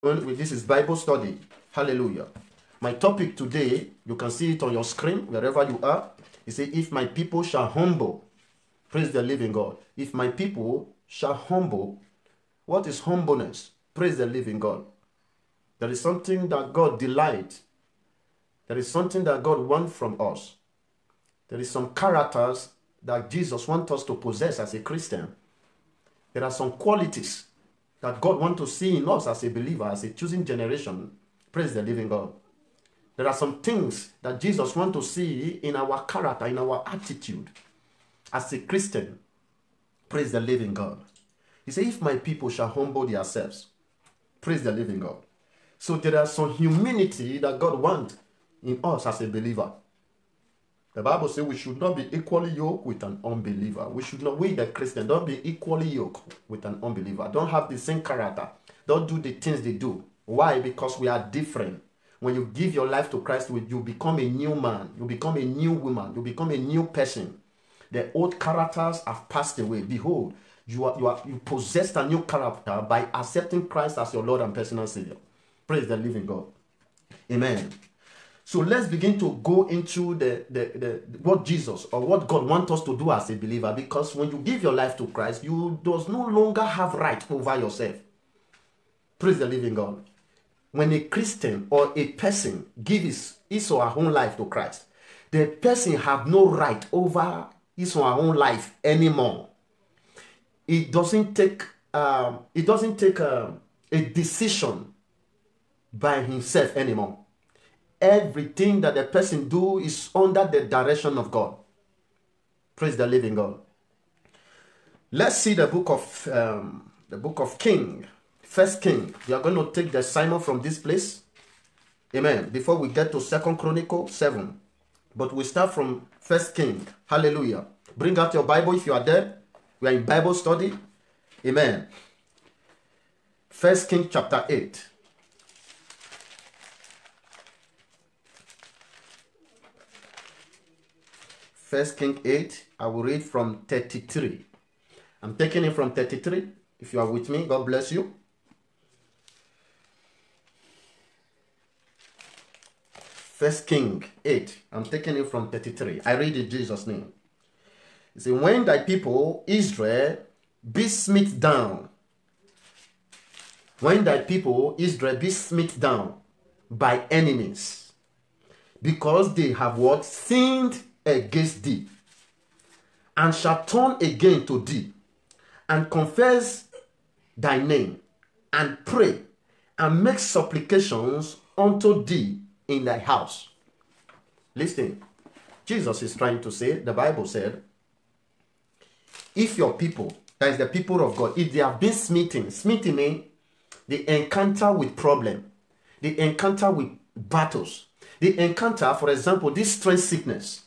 This is Bible study. Hallelujah. My topic today, you can see it on your screen, wherever you are. It says, if my people shall humble, praise the living God. If my people shall humble, what is humbleness? Praise the living God. There is something that God delights. There is something that God wants from us. There is some characters that Jesus wants us to possess as a Christian. There are some qualities that God wants to see in us as a believer, as a choosing generation. Praise the living God. There are some things that Jesus wants to see in our character, in our attitude as a Christian. Praise the living God. He said, if my people shall humble themselves, praise the living God. So there are some humility that God wants in us as a believer. The Bible says we should not be equally yoked with an unbeliever. We the Christian, don't be equally yoked with an unbeliever. Don't have the same character. Don't do the things they do. Why? Because we are different. When you give your life to Christ, you become a new man. You become a new woman. You become a new person. The old characters have passed away. Behold, you possess a new character by accepting Christ as your Lord and personal Savior. Praise the living God. Amen. So let's begin to go into what Jesus or what God wants us to do as a believer. Because when you give your life to Christ, you does no longer have right over yourself. Praise the living God. When a Christian or a person gives his or her own life to Christ, the person have no right over his or her own life anymore. It doesn't take a decision by himself anymore. Everything that the person do is under the direction of God. Praise the living God. Let's see the book of King. First King. We are going to take the Simon from this place. Amen. Before we get to 2 Chronicles 7. But we start from First King. Hallelujah. Bring out your Bible if you are there. We are in Bible study. Amen. First King chapter 8. First King 8, I will read from 33. I'm taking it from 33. If you are with me, God bless you. First King 8, I'm taking it from 33. I read in Jesus' name. It says, when thy people Israel be smit down, when thy people Israel be smit down by enemies, because they have what? Sinned against thee, and shall turn again to thee, and confess thy name, and pray, and make supplications unto thee in thy house. Listen, Jesus is trying to say, the Bible said, if your people, that is the people of God, if they have been smitten means they encounter with problem, they encounter with battles, they encounter, for example, this strange sickness.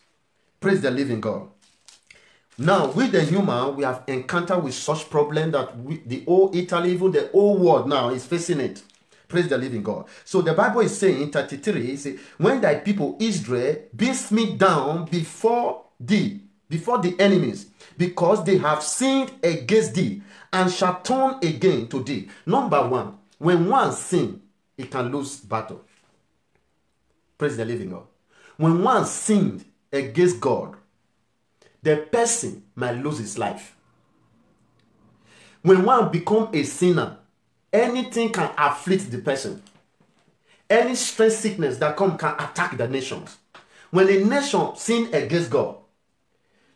Praise the living God. Now, with the human, we have encountered with such problem that the whole Italy, even the whole world now is facing it. Praise the living God. So the Bible is saying in 33, it says, when thy people Israel be smit down before thee, before the enemies, because they have sinned against thee, and shall turn again to thee. Number one, when one sin, he can lose battle. Praise the living God. When one sinned against God, the person might lose his life. When one becomes a sinner, anything can afflict the person. Any strange sickness that can attack the nations. When a nation sins against God,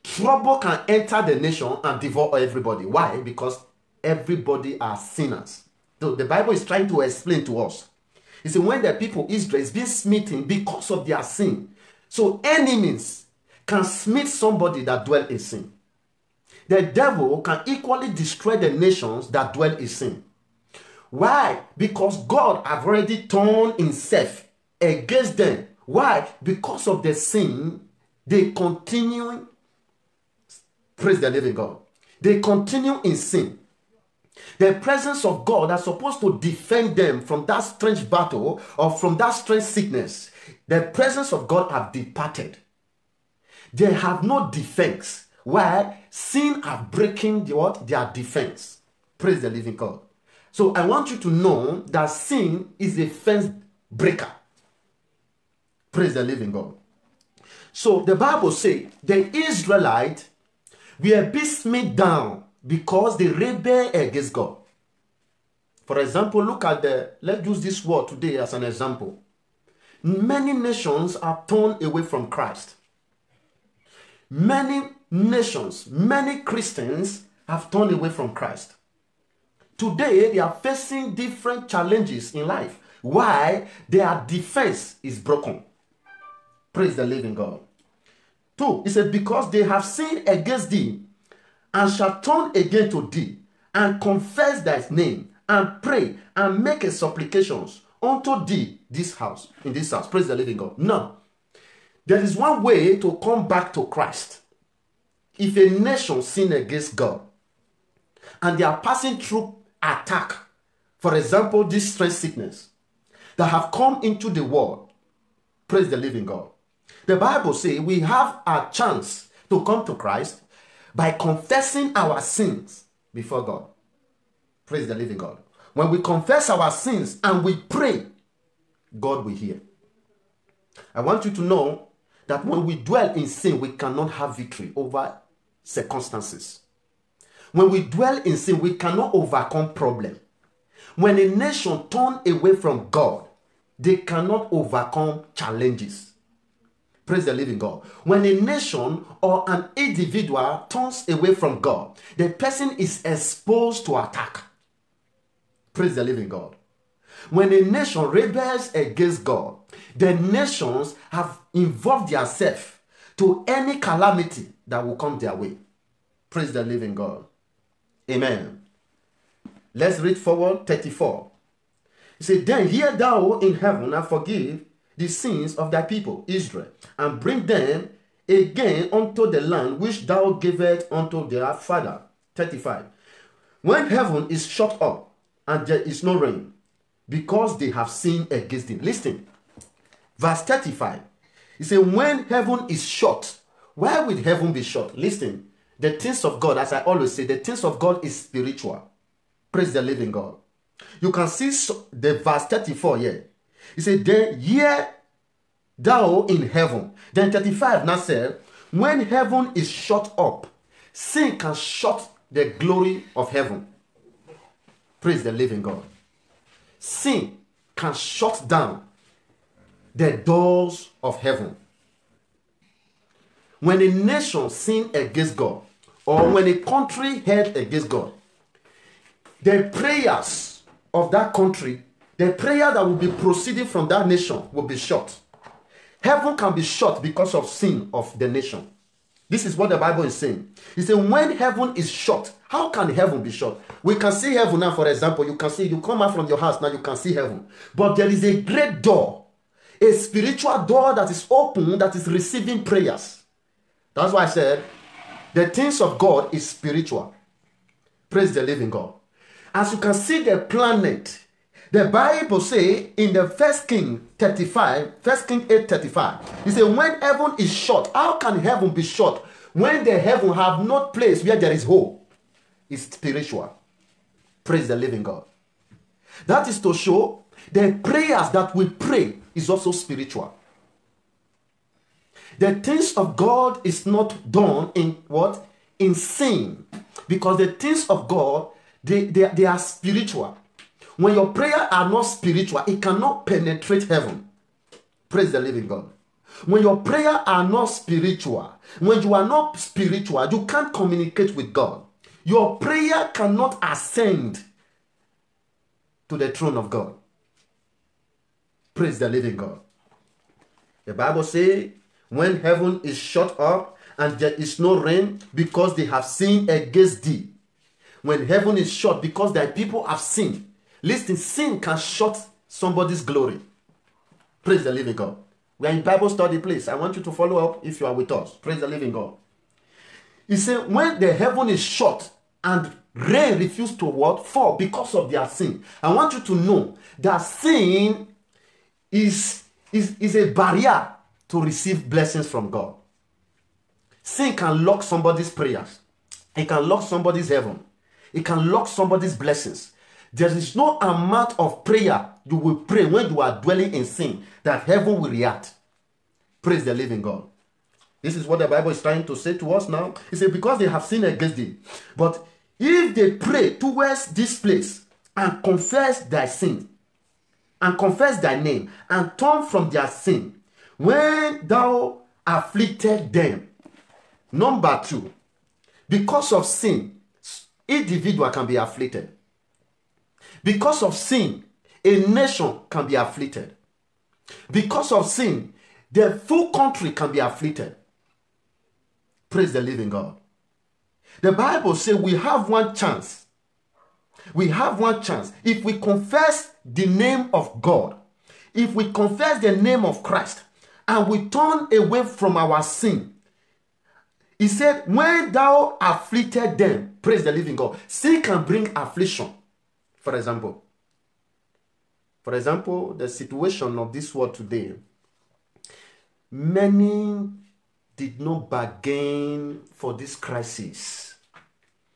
trouble can enter the nation and devour everybody. Why? Because everybody are sinners. So the Bible is trying to explain to us. You see, when the people Israel is being smitten because of their sin, so enemies can smite somebody that dwell in sin. The devil can equally destroy the nations that dwell in sin. Why? Because God have already turned himself against them. Why? Because of the sin, they continue, praise the living God, they continue in sin. The presence of God are supposed to defend them from that strange battle or from that strange sickness. The presence of God have departed. They have no defense. Why? Sin have breaking their defense. Praise the living God. So I want you to know that sin is a fence breaker. Praise the living God. So the Bible says the Israelites were beat down because they rebelled against God. For example, look at let's use this word today as an example. Many nations are turned away from Christ. Many nations, many Christians have turned away from Christ. Today, they are facing different challenges in life. Why? Their defense is broken. Praise the living God. 2, it said, because they have sinned against thee, and shall turn again to thee, and confess thy name, and pray, and make a supplications unto thee in this house. Praise the living God. Now, there is one way to come back to Christ. If a nation sin against God, and they are passing through attack, for example, this stress sickness that have come into the world, praise the living God. The Bible says we have a chance to come to Christ by confessing our sins before God. Praise the living God. When we confess our sins and we pray, God will hear. I want you to know that when we dwell in sin, we cannot have victory over circumstances. When we dwell in sin, we cannot overcome problems. When a nation turns away from God, they cannot overcome challenges. Praise the living God. When a nation or an individual turns away from God, the person is exposed to attack. Praise the living God. When a nation rebels against God, the nations have involved themselves to any calamity that will come their way. Praise the living God. Amen. Let's read forward 34. He said, then hear thou in heaven and forgive the sins of thy people Israel, and bring them again unto the land which thou gavest unto their father. 35. When heaven is shut up and there is no rain, because they have sinned against him. Listen. Verse 35. He said, when heaven is shut, why will heaven be shut? Listen. The things of God, as I always say, the things of God is spiritual. Praise the living God. You can see the verse 34 here. He said, then hear thou in heaven. Then 35 now said, when heaven is shut up, sin can shut the glory of heaven. Praise the living God. Sin can shut down the doors of heaven. When a nation sin against God, or when a country held against God, the prayers of that country, the prayer that will be proceeding from that nation will be shut. Heaven can be shut because of sin of the nation. This is what the Bible is saying. It says, when heaven is shut, how can heaven be shut? We can see heaven now, for example. You can see, you come out from your house now, you can see heaven. But there is a great door, a spiritual door that is open, that is receiving prayers. That's why I said, the things of God is spiritual. Praise the living God. As you can see the planet, the Bible says in the 1 King 35, 1 King 8:35, he said, when heaven is shut, how can heaven be shut? When the heaven have not place where there is hope, it's spiritual. Praise the living God. That is to show the prayers that we pray is also spiritual. The things of God is not done in what? In sin. Because the things of God, they are spiritual. When your prayers are not spiritual, it cannot penetrate heaven. Praise the living God. When your prayers are not spiritual, when you are not spiritual, you can't communicate with God. Your prayer cannot ascend to the throne of God. Praise the living God. The Bible says, when heaven is shut up and there is no rain because they have sinned against thee. When heaven is shut because thy people have sinned. Listen, sin can shut somebody's glory. Praise the living God. We are in Bible study, please. I want you to follow up if you are with us. Praise the living God. He said, when the heaven is shut and rain refused to what? Fall because of their sin. I want you to know that sin is a barrier to receive blessings from God. Sin can lock somebody's prayers. It can lock somebody's heaven. It can lock somebody's blessings. There is no amount of prayer you will pray when you are dwelling in sin that heaven will react. Praise the living God. This is what the Bible is trying to say to us now. It says, because they have sinned against thee. But if they pray towards this place and confess thy sin, and confess thy name, and turn from their sin, when thou afflicted them. Number 2, because of sin, individual can be afflicted. Because of sin, a nation can be afflicted. Because of sin, the full country can be afflicted. Praise the living God. The Bible says we have one chance. We have one chance. If we confess the name of God, if we confess the name of Christ, and we turn away from our sin, he said, when thou afflicted them, praise the living God. Sin can bring affliction. For example, the situation of this world today, many did not bargain for this crisis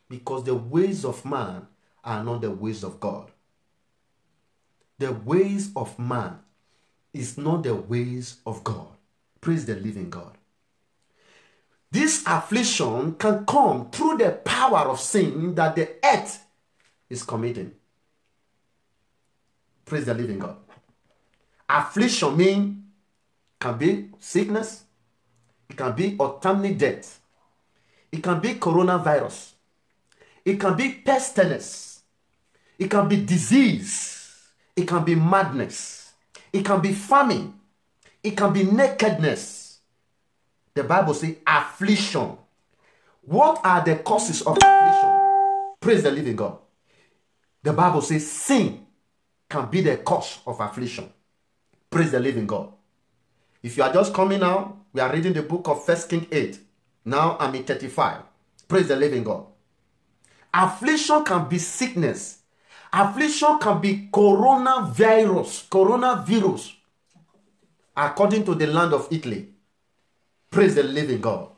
because the ways of man are not the ways of God. The ways of man is not the ways of God. Praise the living God. This affliction can come through the power of sin that the earth is committing. Praise the living God. Affliction can be sickness. It can be untimely death. It can be coronavirus. It can be pestilence. It can be disease. It can be madness. It can be famine. It can be nakedness. The Bible says affliction. What are the causes of affliction? Praise the living God. The Bible says sin can be the cause of affliction. Praise the living God. If you are just coming now, we are reading the book of 1 Kings 8. Now I'm in 35. Praise the living God. Affliction can be sickness. Affliction can be coronavirus, according to the land of Italy. Praise the living God.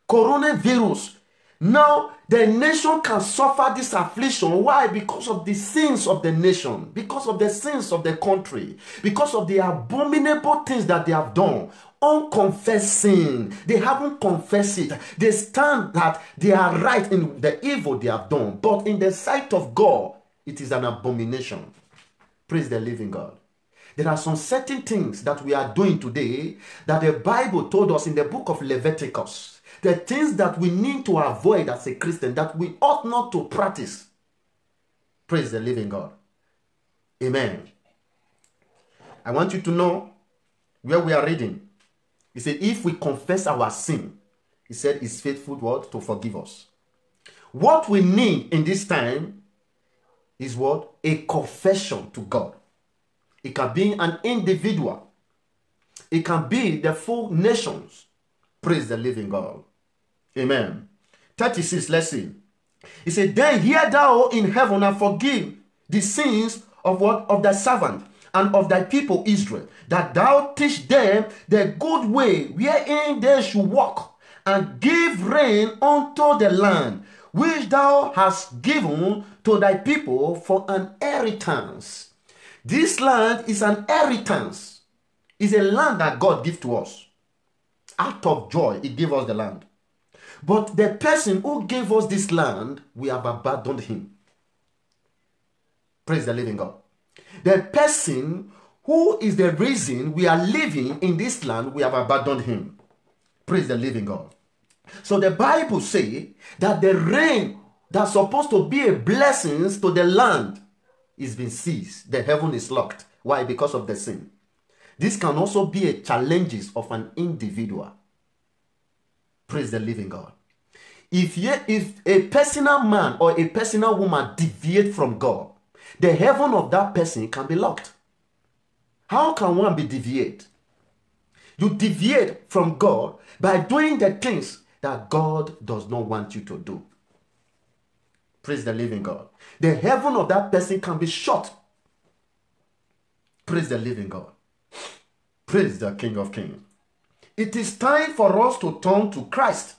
Coronavirus. Now, the nation can suffer this affliction. Why? Because of the sins of the nation. Because of the sins of the country. Because of the abominable things that they have done. Unconfessed sin. They haven't confessed it. They stand that they are right in the evil they have done. But in the sight of God, it is an abomination. Praise the living God. There are some certain things that we are doing today that the Bible told us in the book of Leviticus. The things that we need to avoid as a Christian, that we ought not to practice. Praise the living God. Amen. I want you to know where we are reading. He said, if we confess our sin, he said, he's faithful word to forgive us. What we need in this time is what? A confession to God. It can be an individual. It can be the full nations. Praise the living God. Amen. 36, let's see. He said, then hear thou in heaven and forgive the sins of what? Of thy servant and of thy people Israel, that thou teach them the good way wherein they should walk, and give rain unto the land which thou hast given to thy people for an inheritance. This land is an inheritance. It's a land that God gives to us. Out of joy, he gave us the land. But the person who gave us this land, we have abandoned him. Praise the living God. The person who is the reason we are living in this land, we have abandoned him. Praise the living God. So the Bible says that the rain that's supposed to be a blessing to the land is being seized. The heaven is locked. Why? Because of the sin. This can also be a challenge of an individual. Praise the living God. If a personal man or a personal woman deviate from God, the heaven of that person can be locked. How can one be deviate? You deviate from God by doing the things that God does not want you to do. Praise the living God. The heaven of that person can be shut. Praise the living God. Praise the King of Kings. It is time for us to turn to Christ.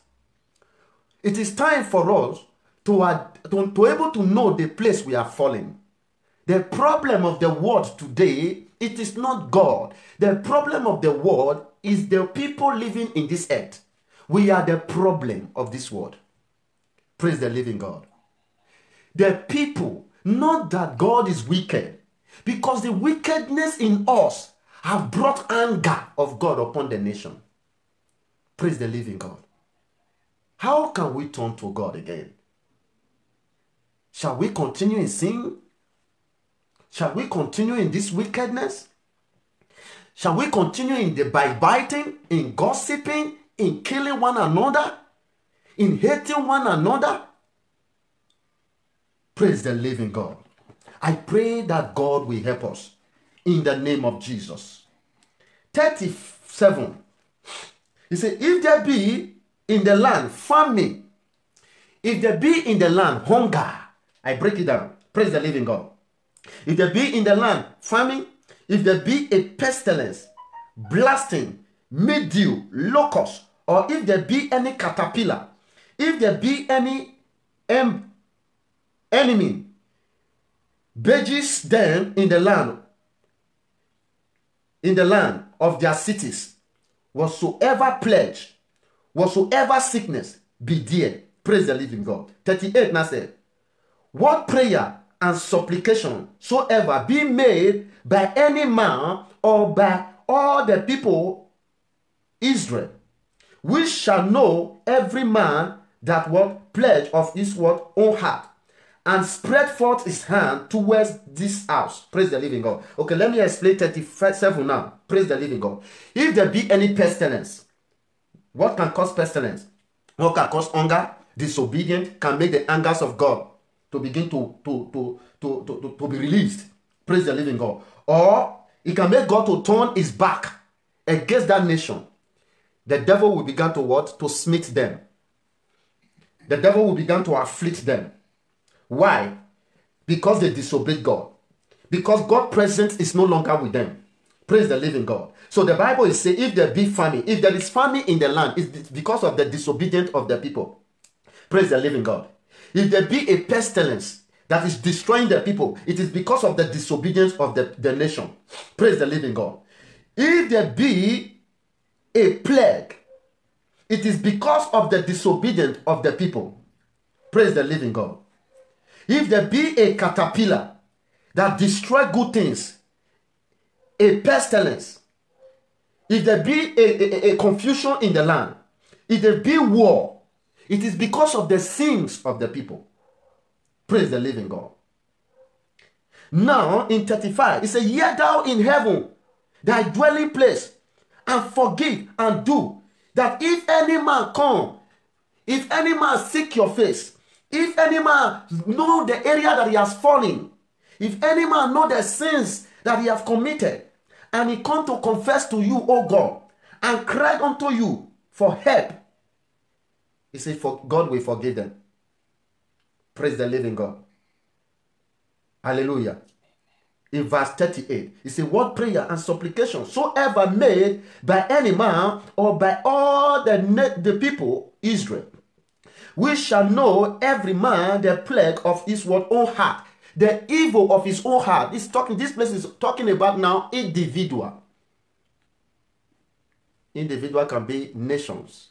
It is time for us to able to know the place we are falling. The problem of the world today, it is not God. The problem of the world is the people living in this earth. We are the problem of this world. Praise the living God. The people, not that God is wicked, because the wickedness in us have brought anger of God upon the nation. Praise the living God. How can we turn to God again? Shall we continue in sin? Shall we continue in this wickedness? Shall we continue in the backbiting, in gossiping, in killing one another, in hating one another? Praise the living God. I pray that God will help us in the name of Jesus. 37. He said, if there be in the land famine, if there be in the land hunger, I break it down. Praise the living God. If there be in the land famine, if there be a pestilence, blasting, mildew, locust, or if there be any caterpillar, if there be any enemy, badges them in the land of their cities, whatsoever pledge, whatsoever sickness be there. Praise the living God. 38 now said, what prayer and supplication soever be made by any man or by all the people Israel, we shall know every man that what pledge of his what own heart, and spread forth his hand towards this house. Praise the living God. Okay, let me explain 37 now. Praise the living God. If there be any pestilence, what can cause pestilence? What can cause hunger? Disobedience can make the angers of God to begin to be released. Praise the living God. Or it can make God to turn his back against that nation. The devil will begin to what? To smite them. The devil will begin to afflict them. Why? Because they disobeyed God. Because God's presence is no longer with them. Praise the living God. So the Bible is saying, if there be famine, if there is famine in the land, it's because of the disobedience of the people. Praise the living God. If there be a pestilence that is destroying the people, it is because of the disobedience of the nation. Praise the living God. If there be a plague, it is because of the disobedience of the people. Praise the living God. If there be a caterpillar that destroy good things, a pestilence, if there be a confusion in the land, if there be war, it is because of the sins of the people. Praise the living God. Now in 35, it says, hear thou in heaven thy dwelling place, and forgive and do, that if any man come, if any man seek your face, if any man know the area that he has fallen, if any man know the sins that he has committed, and he come to confess to you, O God, and cry unto you for help, he said, for God will forgive them. Praise the living God. Hallelujah. In verse 38, he said, what prayer and supplication soever made by any man or by all the people Israel, we shall know every man the plague of his own heart, the evil of his own heart. This place is talking about now individual. Individual can be nations.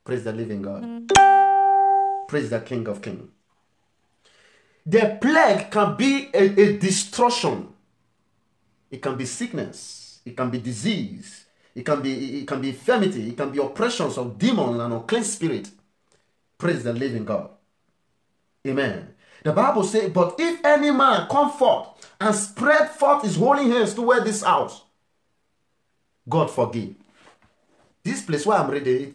Praise the living God. Praise the King of Kings. The plague can be a destruction. It can be sickness. It can be disease. It can be infirmity. It can be oppressions of demons and unclean spirit. Praise the living God. Amen. The Bible says, but if any man come forth and spread forth his holy hands toward this house, God forgive. This place where I'm reading,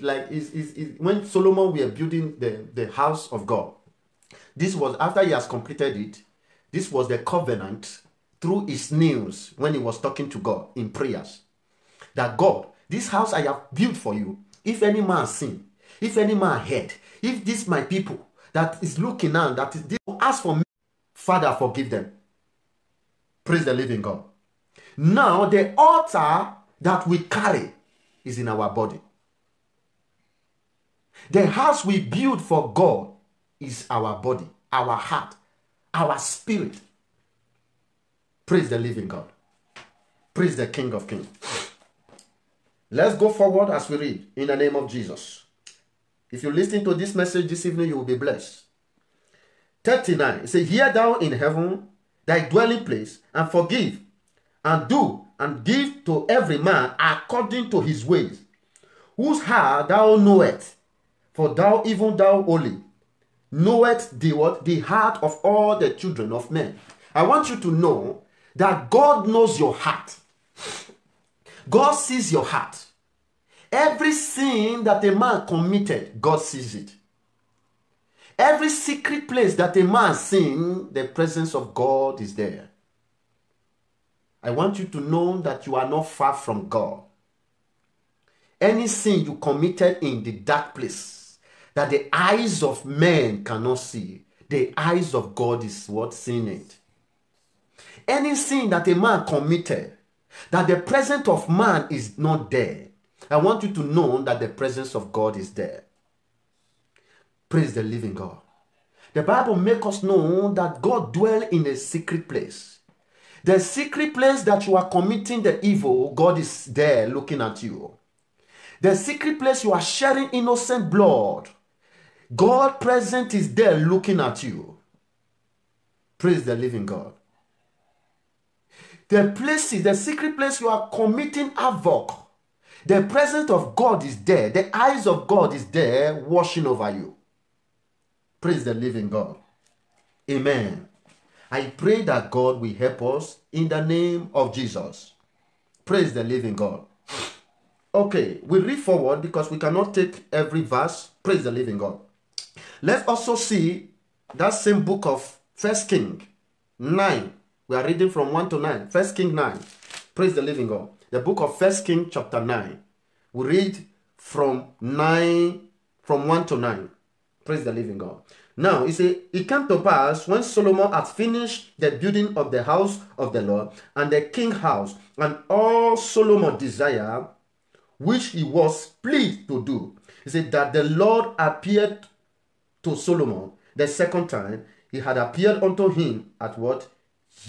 when Solomon were building the house of God, this was after he has completed it. This was the covenant through his nails when he was talking to God in prayers. That God, this house I have built for you, if any man sin, if any man hate, if this my people that is looking on, that is, they ask for me, Father, forgive them. Praise the living God. Now the altar that we carry is in our body. The house we build for God is our body, our heart, our spirit. Praise the living God. Praise the King of Kings. Let's go forward as we read in the name of Jesus. If you listen to this message this evening, you will be blessed. 39, it says, hear thou in heaven thy dwelling place, and forgive, and do, and give to every man according to his ways, whose heart thou knowest, for thou, even thou only, knowest the what? The heart of all the children of men. I want you to know that God knows your heart. God sees your heart. Every sin that a man committed, God sees it. Every secret place that a man sins, the presence of God is there. I want you to know that you are not far from God. Any sin you committed in the dark place, that the eyes of men cannot see, the eyes of God is what? Seeing it. Any sin that a man committed, that the presence of man is not there, I want you to know that the presence of God is there. Praise the living God. The Bible makes us know that God dwells in a secret place. The secret place that you are committing the evil, God is there looking at you. The secret place you are sharing innocent blood, God present is there looking at you. Praise the living God. The places, the secret place you are committing havoc, the presence of God is there. The eyes of God is there watching over you. Praise the living God. Amen. I pray that God will help us in the name of Jesus. Praise the living God. Okay, we read forward because we cannot take every verse. Praise the living God. Let's also see that same book of 1 King 9. We are reading from 1 to 9. 1 King 9. Praise the living God. The book of 1 King chapter 9. We read from 1 to 9. Praise the living God. Now, it came to pass when Solomon had finished the building of the house of the Lord and the king's house, and all Solomon desired, which he was pleased to do. He said that the Lord appeared to Solomon the second time. He had appeared unto him at what?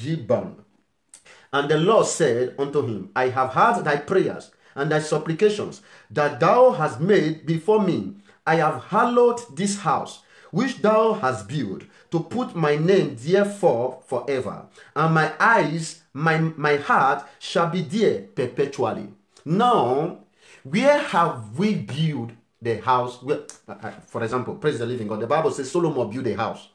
Gibeon. And the Lord said unto him, I have heard thy prayers and thy supplications that thou hast made before me. I have hallowed this house, which thou hast built, to put my name therefore forever. And my eyes, my heart shall be there perpetually. Now, where have we built the house? For example, praise the living God. The Bible says Solomon built a house.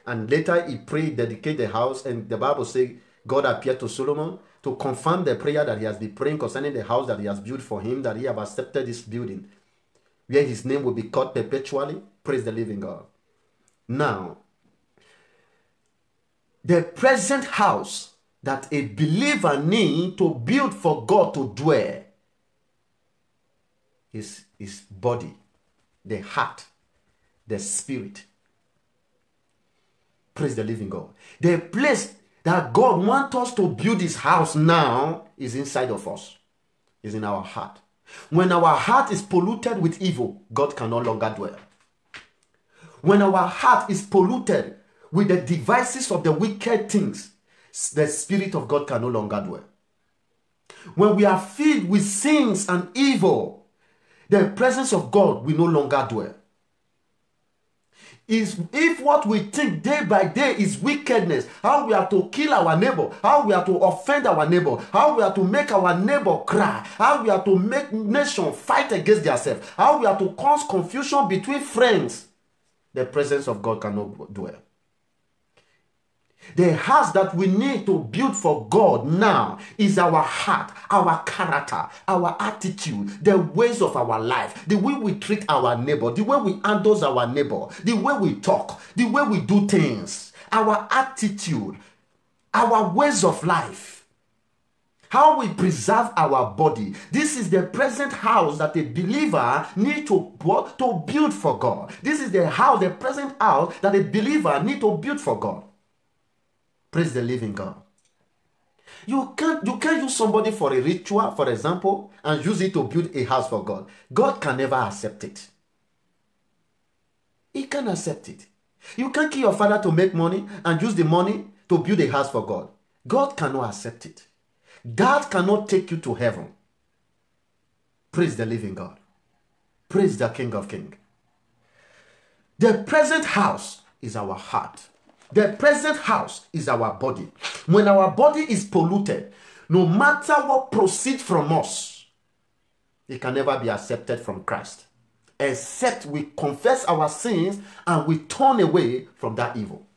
And later he prayed, dedicate the house. And the Bible says God appeared to Solomon to confirm the prayer that he has been praying concerning the house that he has built for him, that he have accepted this building, where his name will be called perpetually. Praise the living God. Now, the present house that a believer needs to build for God to dwell is his body, the heart, the spirit. Praise the living God. The place that God wants us to build his house now is inside of us, is in our heart. When our heart is polluted with evil, God can no longer dwell. When our heart is polluted with the devices of the wicked things, the Spirit of God can no longer dwell. When we are filled with sins and evil, the presence of God will no longer dwell. If what we think day by day is wickedness, how we are to kill our neighbor, how we are to offend our neighbor, how we are to make our neighbor cry, how we are to make nations fight against themselves, how we are to cause confusion between friends, the presence of God cannot dwell. The house that we need to build for God now is our heart, our character, our attitude, the ways of our life, the way we treat our neighbor, the way we handle our neighbor, the way we talk, the way we do things, our attitude, our ways of life, how we preserve our body. This is the present house that a believer needs to build for God. This is the house, the present house that a believer needs to build for God. Praise the living God. You can't use somebody for a ritual, for example, and use it to build a house for God. God can never accept it. He can't accept it. You can't kill your father to make money and use the money to build a house for God. God cannot accept it. God cannot take you to heaven. Praise the living God. Praise the King of Kings. The present house is our heart. The present house is our body. When our body is polluted, no matter what proceeds from us, it can never be accepted from Christ. Except we confess our sins and we turn away from that evil.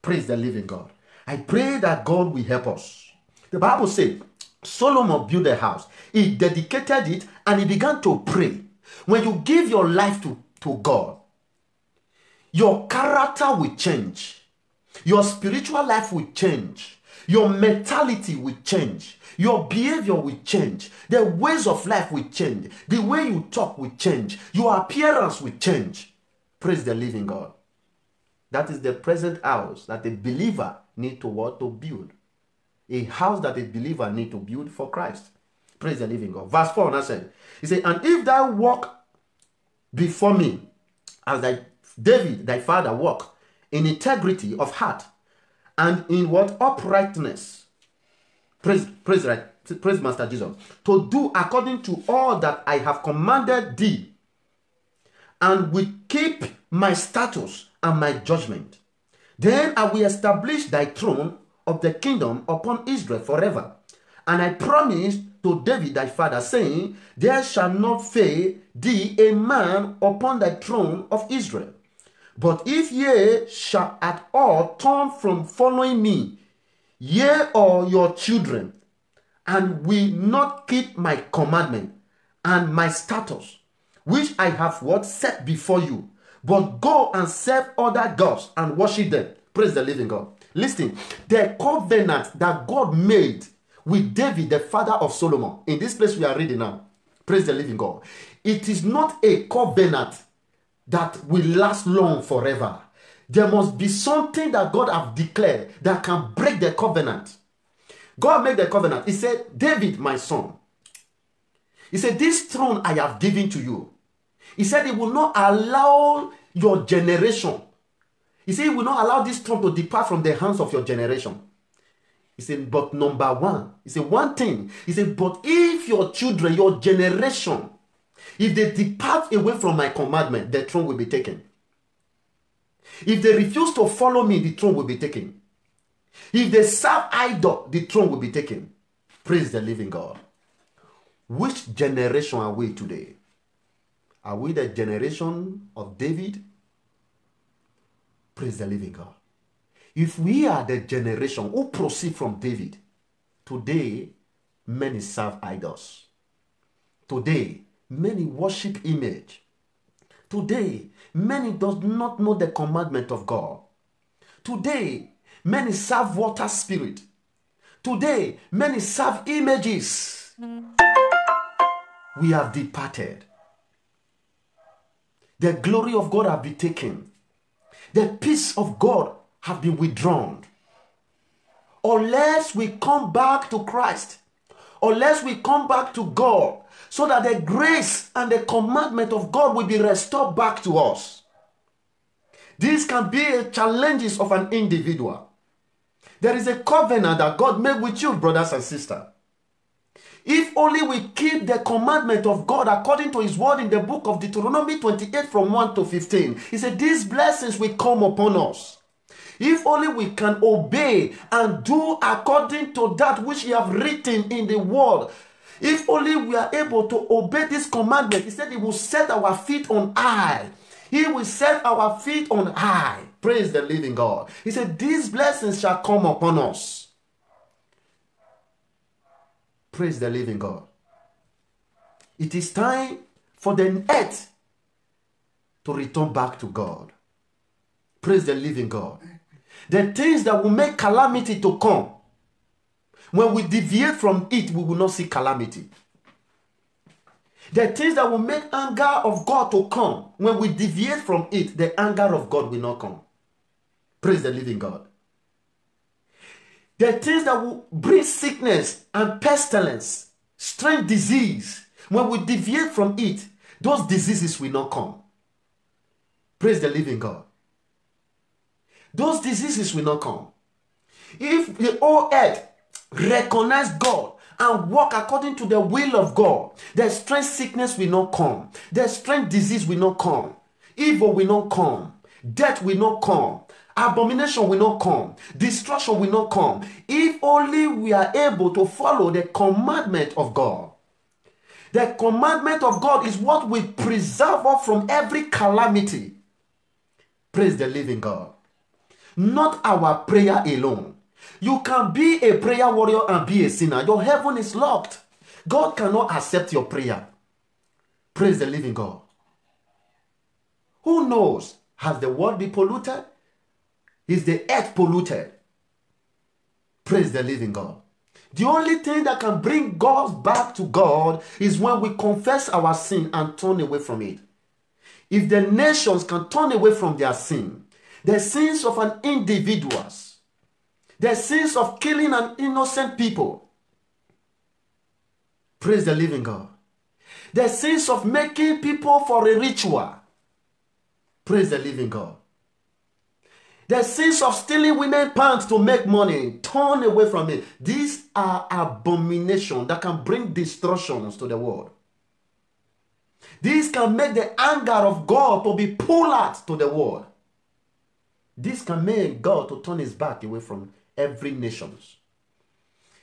Praise the living God. I pray that God will help us. The Bible says, Solomon built a house. He dedicated it and he began to pray. When you give your life to God, your character will change. Your spiritual life will change. Your mentality will change. Your behavior will change. The ways of life will change. The way you talk will change. Your appearance will change. Praise the living God. That is the present house that a believer needs to build. A house that a believer needs to build for Christ. Praise the living God. Verse 4 now said, he said, and if thou walk before me, as David, thy father, walked in integrity of heart, and in what? Uprightness. Praise Master Jesus. To do according to all that I have commanded thee, and will keep my status and my judgment. Then I will establish thy throne of the kingdom upon Israel forever. And I promised to David thy father, saying, there shall not fail thee a man upon thy throne of Israel. But if ye shall at all turn from following me, ye or your children, and will not keep my commandment and my status, which I have set before you, but go and serve other gods and worship them. Praise the living God. Listen, the covenant that God made with David, the father of Solomon, in this place we are reading now, praise the living God, it is not a covenant that will last long forever. There must be something that God have declared that can break the covenant. God made the covenant. He said, David, my son, he said, this throne I have given to you. He said, he will not allow your generation. He said, he will not allow this throne to depart from the hands of your generation. He said, but number one, he said, one thing, he said, but if your children, your generation, if they depart away from my commandment, the throne will be taken. If they refuse to follow me, the throne will be taken. If they serve idol, the throne will be taken. Praise the living God. Which generation are we today? Are we the generation of David? Praise the living God. If we are the generation who proceed from David, today many serve idols. Today many worship image. Today many does not know the commandment of God. Today many serve water spirit. Today many serve images. We have departed. The glory of God have been taken. The peace of God have been withdrawn. Unless we come back to Christ, unless we come back to God, so that the grace and the commandment of God will be restored back to us. These can be challenges of an individual. There is a covenant that God made with you, brothers and sisters. If only we keep the commandment of God according to his word in the book of Deuteronomy 28 from 1 to 15. He said, these blessings will come upon us. If only we can obey and do according to that which he have written in the word. If only we are able to obey this commandment. He said he will set our feet on high. He will set our feet on high. Praise the living God. He said these blessings shall come upon us. Praise the living God. It is time for the earth to return back to God. Praise the living God. The things that will make calamity to come, when we deviate from it, we will not see calamity. The things that will make anger of God to come, when we deviate from it, the anger of God will not come. Praise the living God. The things that will bring sickness and pestilence, strange disease, when we deviate from it, those diseases will not come. Praise the living God. Those diseases will not come. If the whole earth recognize God and walk according to the will of God, the strange sickness will not come. The strange disease will not come. Evil will not come. Death will not come. Abomination will not come. Destruction will not come. If only we are able to follow the commandment of God. The commandment of God is what will preserve us from every calamity. Praise the living God. Not our prayer alone. You can be a prayer warrior and be a sinner. Your heaven is locked. God cannot accept your prayer. Praise the living God. Who knows? Has the world been polluted? Is the earth polluted? Praise the living God. The only thing that can bring God back to God is when we confess our sin and turn away from it. If the nations can turn away from their sin, the sins of an individual, the sins of killing an innocent people, praise the living God, the sins of making people for a ritual, praise the living God, the sins of stealing women's pants to make money, turn away from it. These are abominations that can bring destructions to the world. These can make the anger of God to be pulled out to the world. This can make God to turn his back away from every nation.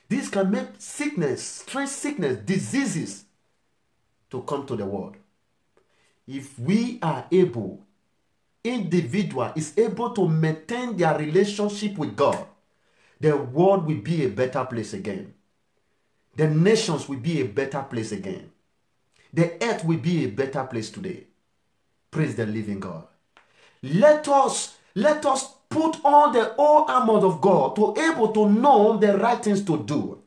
This can make sickness, strange sickness, diseases to come to the world. If we are able, individual is able to maintain their relationship with God, the world will be a better place again. The nations will be a better place again. The earth will be a better place today. Praise the living God. Let us put on the whole armor of God to able to know the right things to do.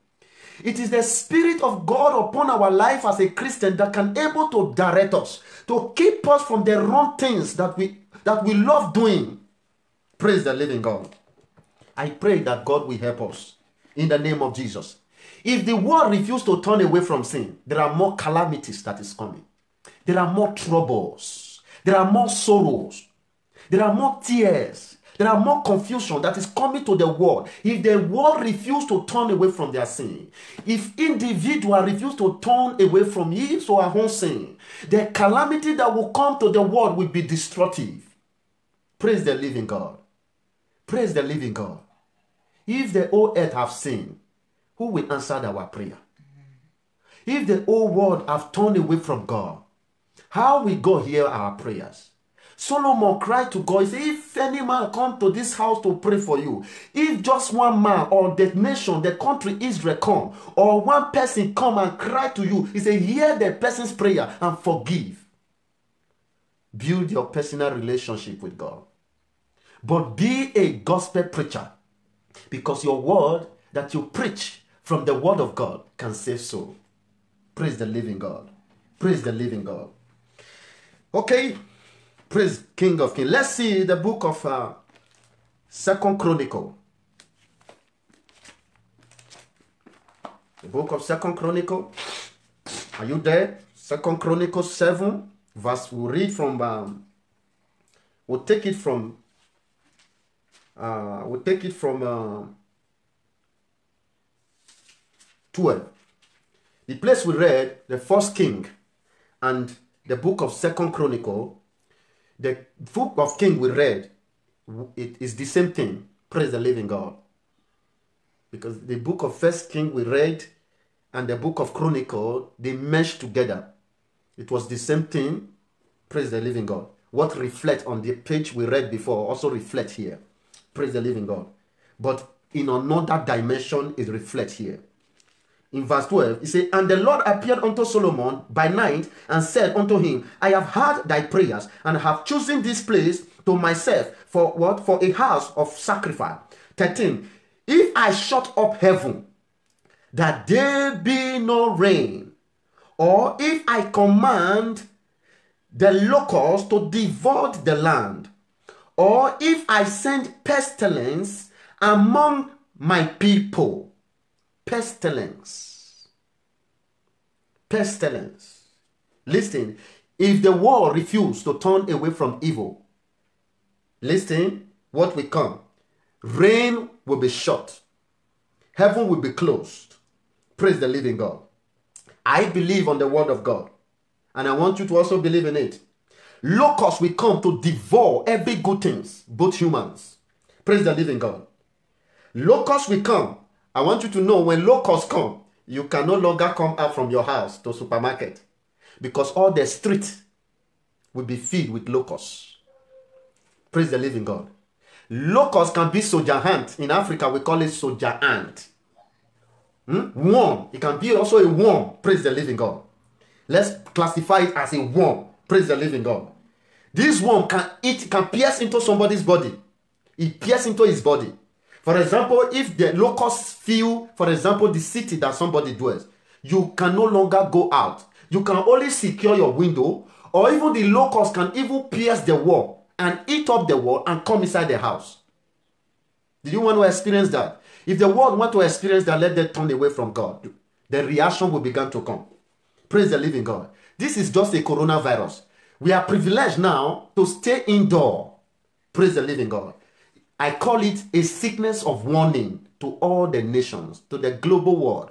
It is the Spirit of God upon our life as a Christian that can able to direct us, to keep us from the wrong things that we love doing. Praise the living God. I pray that God will help us in the name of Jesus. If the world refuses to turn away from sin, there are more calamities that is coming. There are more troubles. There are more sorrows. There are more tears. There are more confusion that is coming to the world. If the world refuses to turn away from their sin, if individuals refuse to turn away from his or her own sin, the calamity that will come to the world will be destructive. Praise the living God. Praise the living God. If the whole earth have sinned, who will answer our prayer? If the whole world have turned away from God, how will God hear our prayers? Solomon cried to God, he said, if any man come to this house to pray for you, if just one man or the nation, the country Israel come, or one person come and cry to you, he said, hear the person's prayer and forgive. Build your personal relationship with God. But be a gospel preacher, because your word that you preach from the word of God can save soul. Praise the living God. Praise the living God. Okay. Praise King of Kings. Let's see the book of 2nd Chronicle. The book of 2nd Chronicle. Are you there? 2nd Chronicle 7 verse. We'll read from. We'll take it from 12. The place we read, the first king, and the book of 2nd Chronicle. The book of King we read, it is the same thing. Praise the living God. Because the book of 1st King we read and the book of Chronicle, they meshed together. It was the same thing. Praise the living God. What reflect on the page we read before also reflect here. Praise the living God. But in another dimension, it reflects here. In verse 12, it says, and the Lord appeared unto Solomon by night and said unto him, I have heard thy prayers and have chosen this place to myself for what? For a house of sacrifice. 13, if I shut up heaven, that there be no rain, or if I command the locusts to devour the land, or if I send pestilence among my people. Pestilence. Pestilence. Listen, if the world refuses to turn away from evil, Listen, what will come? Rain will be shut. Heaven will be closed. Praise the living God. I believe on the word of God. And I want you to also believe in it. Locusts will come to devour every good things, both humans. Praise the living God. Locusts will come. I want you to know when locusts come, you can no longer come out from your house to supermarket. Because all the street will be filled with locusts. Praise the living God. Locusts can be soldier ant. In Africa, we call it soldier ant. Worm. It can be also a worm. Praise the living God. Let's classify it as a worm. Praise the living God. This worm can pierce into somebody's body. It pierces into his body. For example, if the locusts fill, for example, the city that somebody dwells, you can no longer go out. You can only secure your window, or even the locusts can even pierce the wall and eat up the wall and come inside the house. Did you want to experience that? If the world want to experience that, let them turn away from God. The reaction will begin to come. Praise the living God. This is just a coronavirus. We are privileged now to stay indoor. Praise the living God. I call it a sickness of warning to all the nations, to the global world.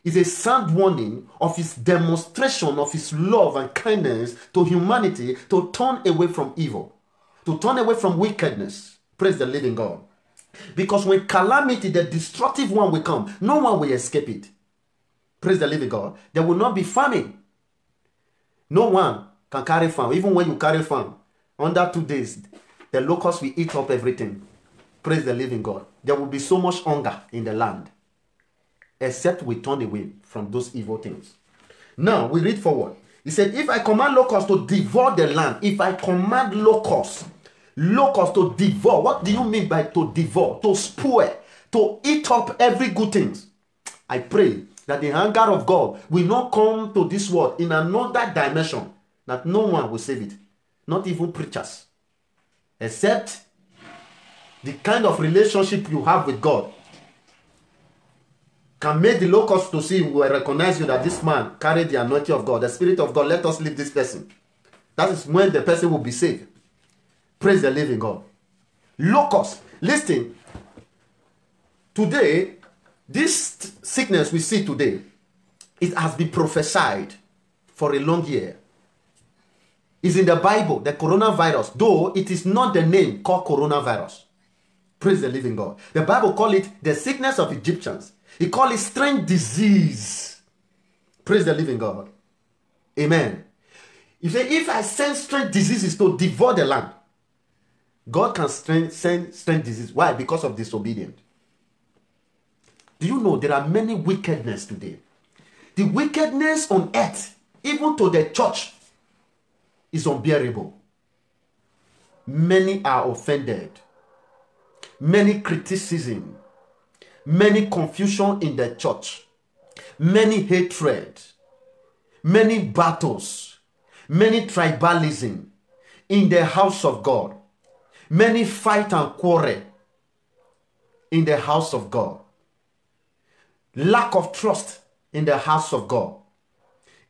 It's a sound warning of his demonstration of his love and kindness to humanity to turn away from evil, to turn away from wickedness. Praise the living God. Because when calamity, the destructive one will come, no one will escape it. Praise the living God. There will not be famine. No one can carry farm. Even when you carry farm, under 2 days, the locusts will eat up everything. Praise the living God. There will be so much hunger in the land. Except we turn away from those evil things. Now, we read forward. He said, if I command locusts to devour the land, if I command locusts to devour, what do you mean by to devour? To spoil, to eat up every good thing. I pray that the anger of God will not come to this world in another dimension, that no one will save it, not even preachers, except the kind of relationship you have with God can make the locusts to see, will recognize you that this man carried the anointing of God, the Spirit of God. Let us leave this person. That is when the person will be saved. Praise the living God. Locusts. Listen. Today, this sickness we see today, it has been prophesied for a long year. It's in the Bible, the coronavirus, though it is not the name called coronavirus. Praise the living God. The Bible calls it the sickness of Egyptians. He called it strange disease. Praise the living God. Amen. If I send strange diseases to devour the land, God can send strange disease. Why? Because of disobedience. Do you know there are many wickedness today? The wickedness on earth, even to the church, is unbearable. Many are offended. Many criticism. Many confusion in the church. Many hatred. Many battles. Many tribalism in the house of God. Many fight and quarrel in the house of God. Lack of trust in the house of God.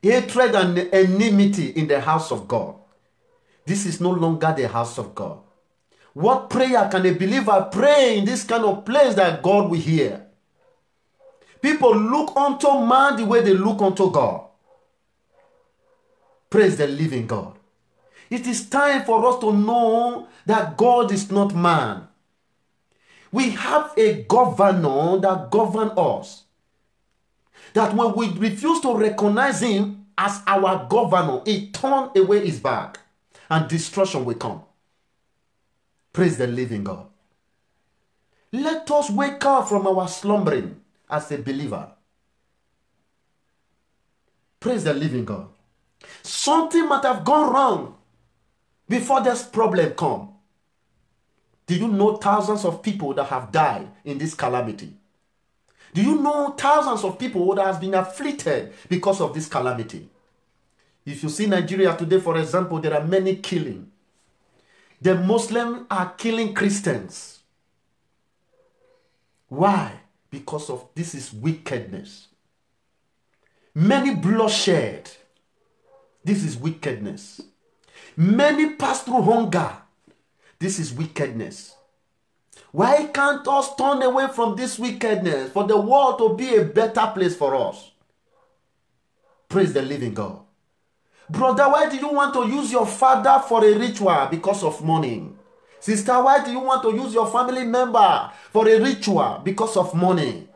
Hatred and enmity in the house of God. This is no longer the house of God. What prayer can a believer pray in this kind of place that God will hear? People look unto man the way they look unto God. Praise the living God. It is time for us to know that God is not man. We have a governor that governs us. That when we refuse to recognize him as our governor, he turns away his back and destruction will come. Praise the living God. Let us wake up from our slumbering as a believer. Praise the living God. Something might have gone wrong before this problem come. Do you know thousands of people that have died in this calamity? Do you know thousands of people that have been afflicted because of this calamity? If you see Nigeria today, for example, there are many killings. The Muslims are killing Christians. Why? Because of this is wickedness. Many bloodshed. This is wickedness. Many pass through hunger. This is wickedness. Why can't us turn away from this wickedness for the world to be a better place for us? Praise the living God. Brother, why do you want to use your father for a ritual because of money? Sister, why do you want to use your family member for a ritual because of money?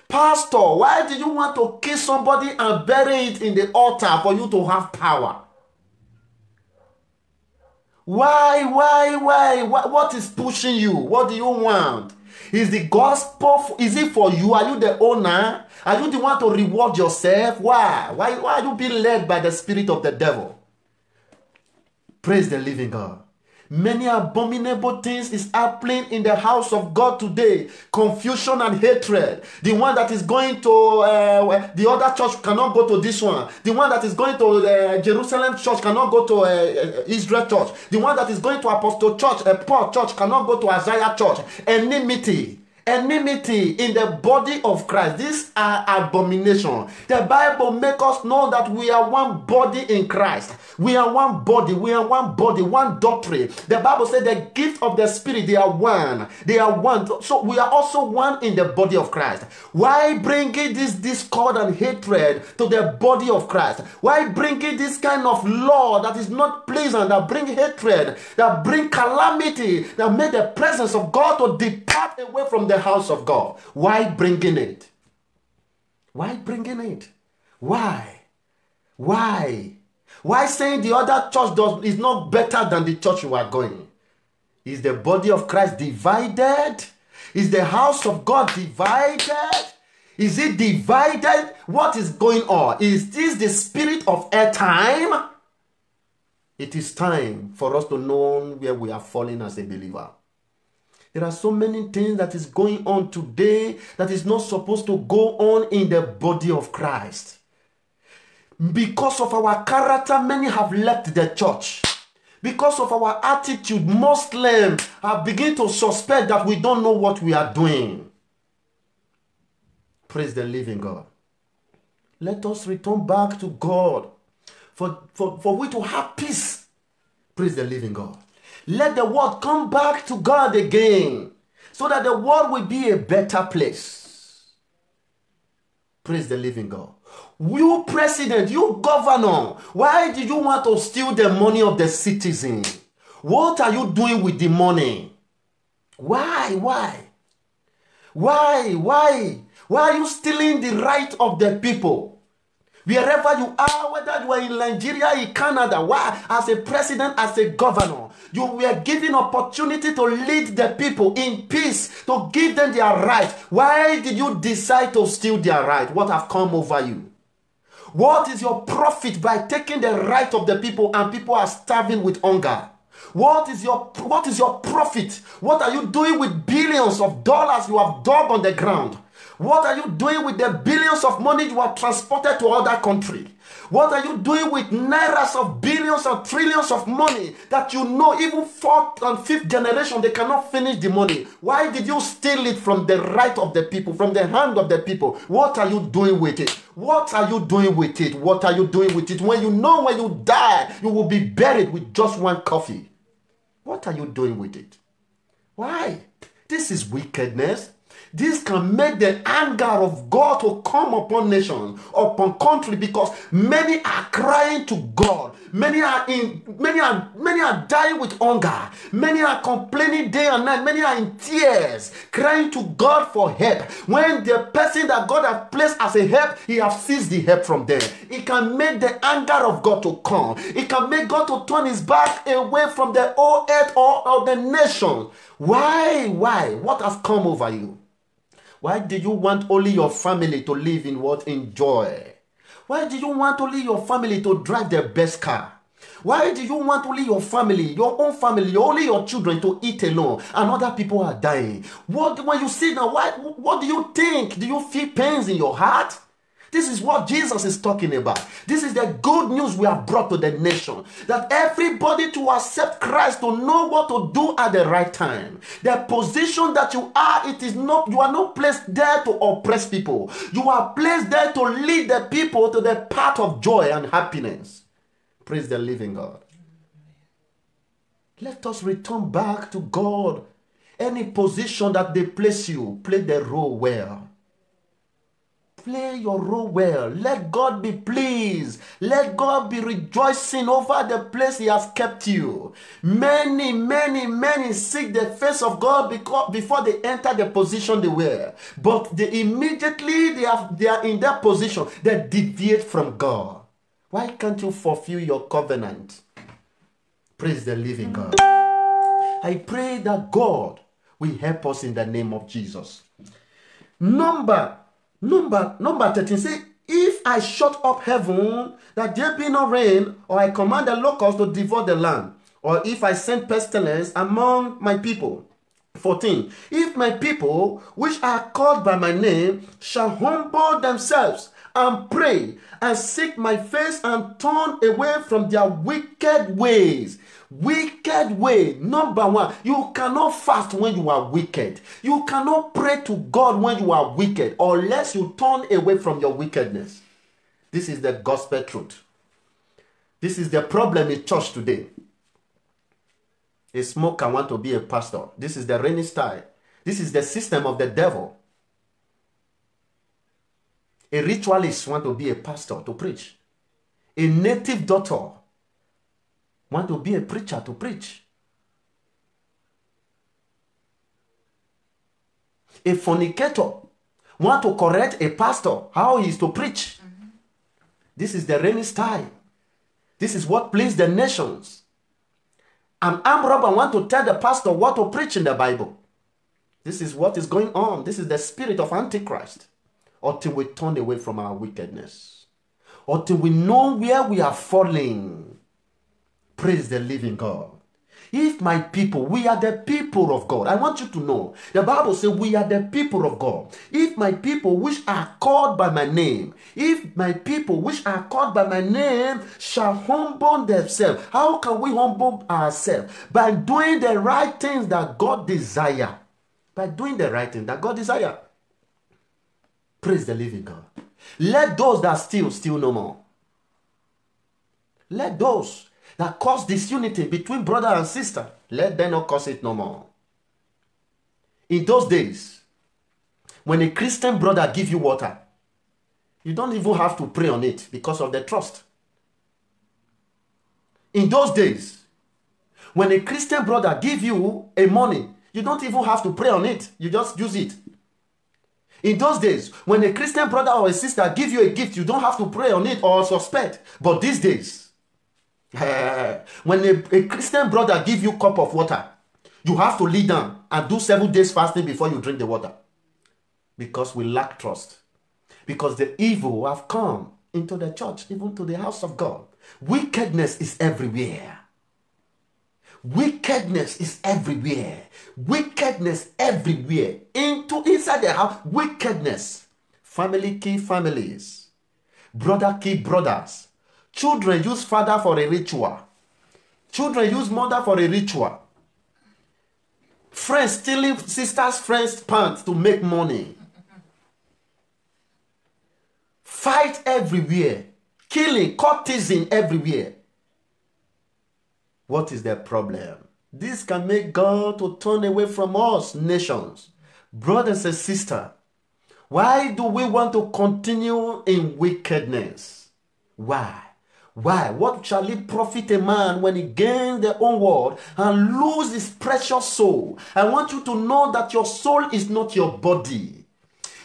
Pastor, why do you want to kill somebody and bury it in the altar for you to have power? Why? What is pushing you? What do you want? Is the gospel, is it for you? Are you the owner? Are you the one to reward yourself? Why are you being led by the spirit of the devil? Praise the living God. Many abominable things is happening in the house of God today. Confusion and hatred. The one that is going to the other church cannot go to this one. The one that is going to Jerusalem church cannot go to Israel church. The one that is going to Apostle church, Paul church cannot go to Isaiah church. Enmity in the body of Christ. These are abomination. The Bible makes us know that we are one body in Christ. We are one body. We are one body, one doctrine. The Bible said the gift of the Spirit, they are one. They are one. So we are also one in the body of Christ. Why bringing this discord and hatred to the body of Christ? Why bringing this kind of law that is not pleasant, that bring hatred, that bring calamity, that make the presence of God to depart away from the house of God? Why bringing it? Why bringing it? Why? Why saying the other church is not better than the church you are going? Is the body of Christ divided? Is the house of God divided? Is it divided? What is going on? Is this the spirit of a time? It is time for us to know where we are falling as a believer. There are so many things that is going on today that is not supposed to go on in the body of Christ. Because of our character, many have left the church. Because of our attitude, Muslims have begun to suspect that we don't know what we are doing. Praise the living God. Let us return back to God for we to have peace. Praise the living God. Let the world come back to God again so that the world will be a better place. Praise the living God. You president, you governor, why do you want to steal the money of the citizen? What are you doing with the money? Why are you stealing the right of the people? Wherever you are, whether you are in Nigeria, in Canada, why, as a president, as a governor, you were given opportunity to lead the people in peace, to give them their right. Why did you decide to steal their right? What have come over you? What is your profit by taking the right of the people and people are starving with hunger? What is your profit? What are you doing with billions of dollars you have dug on the ground? What are you doing with the billions of money you have transported to other countries? What are you doing with nairas of billions and trillions of money that you know even fourth and fifth generation they cannot finish the money? Why did you steal it from the right of the people, from the hand of the people? What are you doing with it? What are you doing with it? What are you doing with it? When you know when you die, you will be buried with just one coffee. What are you doing with it? Why? This is wickedness. This can make the anger of God to come upon nations, upon country, because many are crying to God. Many are dying with hunger. Many are complaining day and night. Many are in tears, crying to God for help. When the person that God has placed as a help, he has seized the help from them. It can make the anger of God to come. It can make God to turn his back away from the whole earth or the nation. Why? What has come over you? Why do you want only your family to live in what? In joy? Why do you want only your family to drive the best car? Why do you want only your family, your own family, only your children to eat alone and other people are dying? When you see now, what do you think? Do you feel pains in your heart? This is what Jesus is talking about. This is the good news we have brought to the nation. That everybody to accept Christ, to know what to do at the right time. The position that you are, you are not placed there to oppress people. You are placed there to lead the people to the path of joy and happiness. Praise the living God. Let us return back to God. Any position that they place you, play the role well. Play your role well. Let God be pleased. Let God be rejoicing over the place He has kept you. Many, many, many seek the face of God before they enter the position they were. But immediately they are in that position, they deviate from God. Why can't you fulfill your covenant? Praise the living God. I pray that God will help us in the name of Jesus. Number 13 say, if I shut up heaven that there be no rain, or I command the locusts to devour the land, or if I send pestilence among my people. 14, if my people which are called by my name shall humble themselves and pray and seek my face and turn away from their wicked ways. Wicked way. Number one, you cannot fast when you are wicked. You cannot pray to God when you are wicked, unless you turn away from your wickedness. This is the gospel truth. This is the problem in church today. A smoker want to be a pastor. This is the reigning style. This is the system of the devil. A ritualist want to be a pastor to preach. A native doctor want to be a preacher to preach. A fornicator want to correct a pastor how he is to preach. This is the reigning style. This is what pleases the nations. An armed robber want to tell the pastor what to preach in the Bible. This is what is going on. This is the spirit of Antichrist. Until we turn away from our wickedness. Until we know where we are falling. Praise the living God. If my people, we are the people of God. I want you to know. The Bible says we are the people of God. If my people which are called by my name, if my people which are called by my name shall humble themselves. How can we humble ourselves? By doing the right things that God desires. By doing the right things that God desires. Praise the living God. Let those that steal no more. Let those that cause disunity between brother and sister, let them not cause it no more. In those days, when a Christian brother gives you water, you don't even have to pray on it because of the trust. In those days, when a Christian brother gives you a money, you don't even have to pray on it. You just use it. In those days, when a Christian brother or a sister gives you a gift, you don't have to pray on it or suspect. But these days, when a Christian brother gives you a cup of water, you have to lay down and do 7 days fasting before you drink the water. Because we lack trust. Because the evil have come into the church, even to the house of God. Wickedness is everywhere. Wickedness is everywhere. Wickedness everywhere. Inside the house, wickedness. Family kill families. Brother kill brothers. Children use father for a ritual. Children use mother for a ritual. Friends stealing sisters' friends' pants to make money. Fight everywhere. Killing, courtesan everywhere. What is the problem? This can make God to turn away from us, nations. Brothers and sisters, why do we want to continue in wickedness? Why? Why? What shall it profit a man when he gains the whole world and lose his precious soul? I want you to know that your soul is not your body.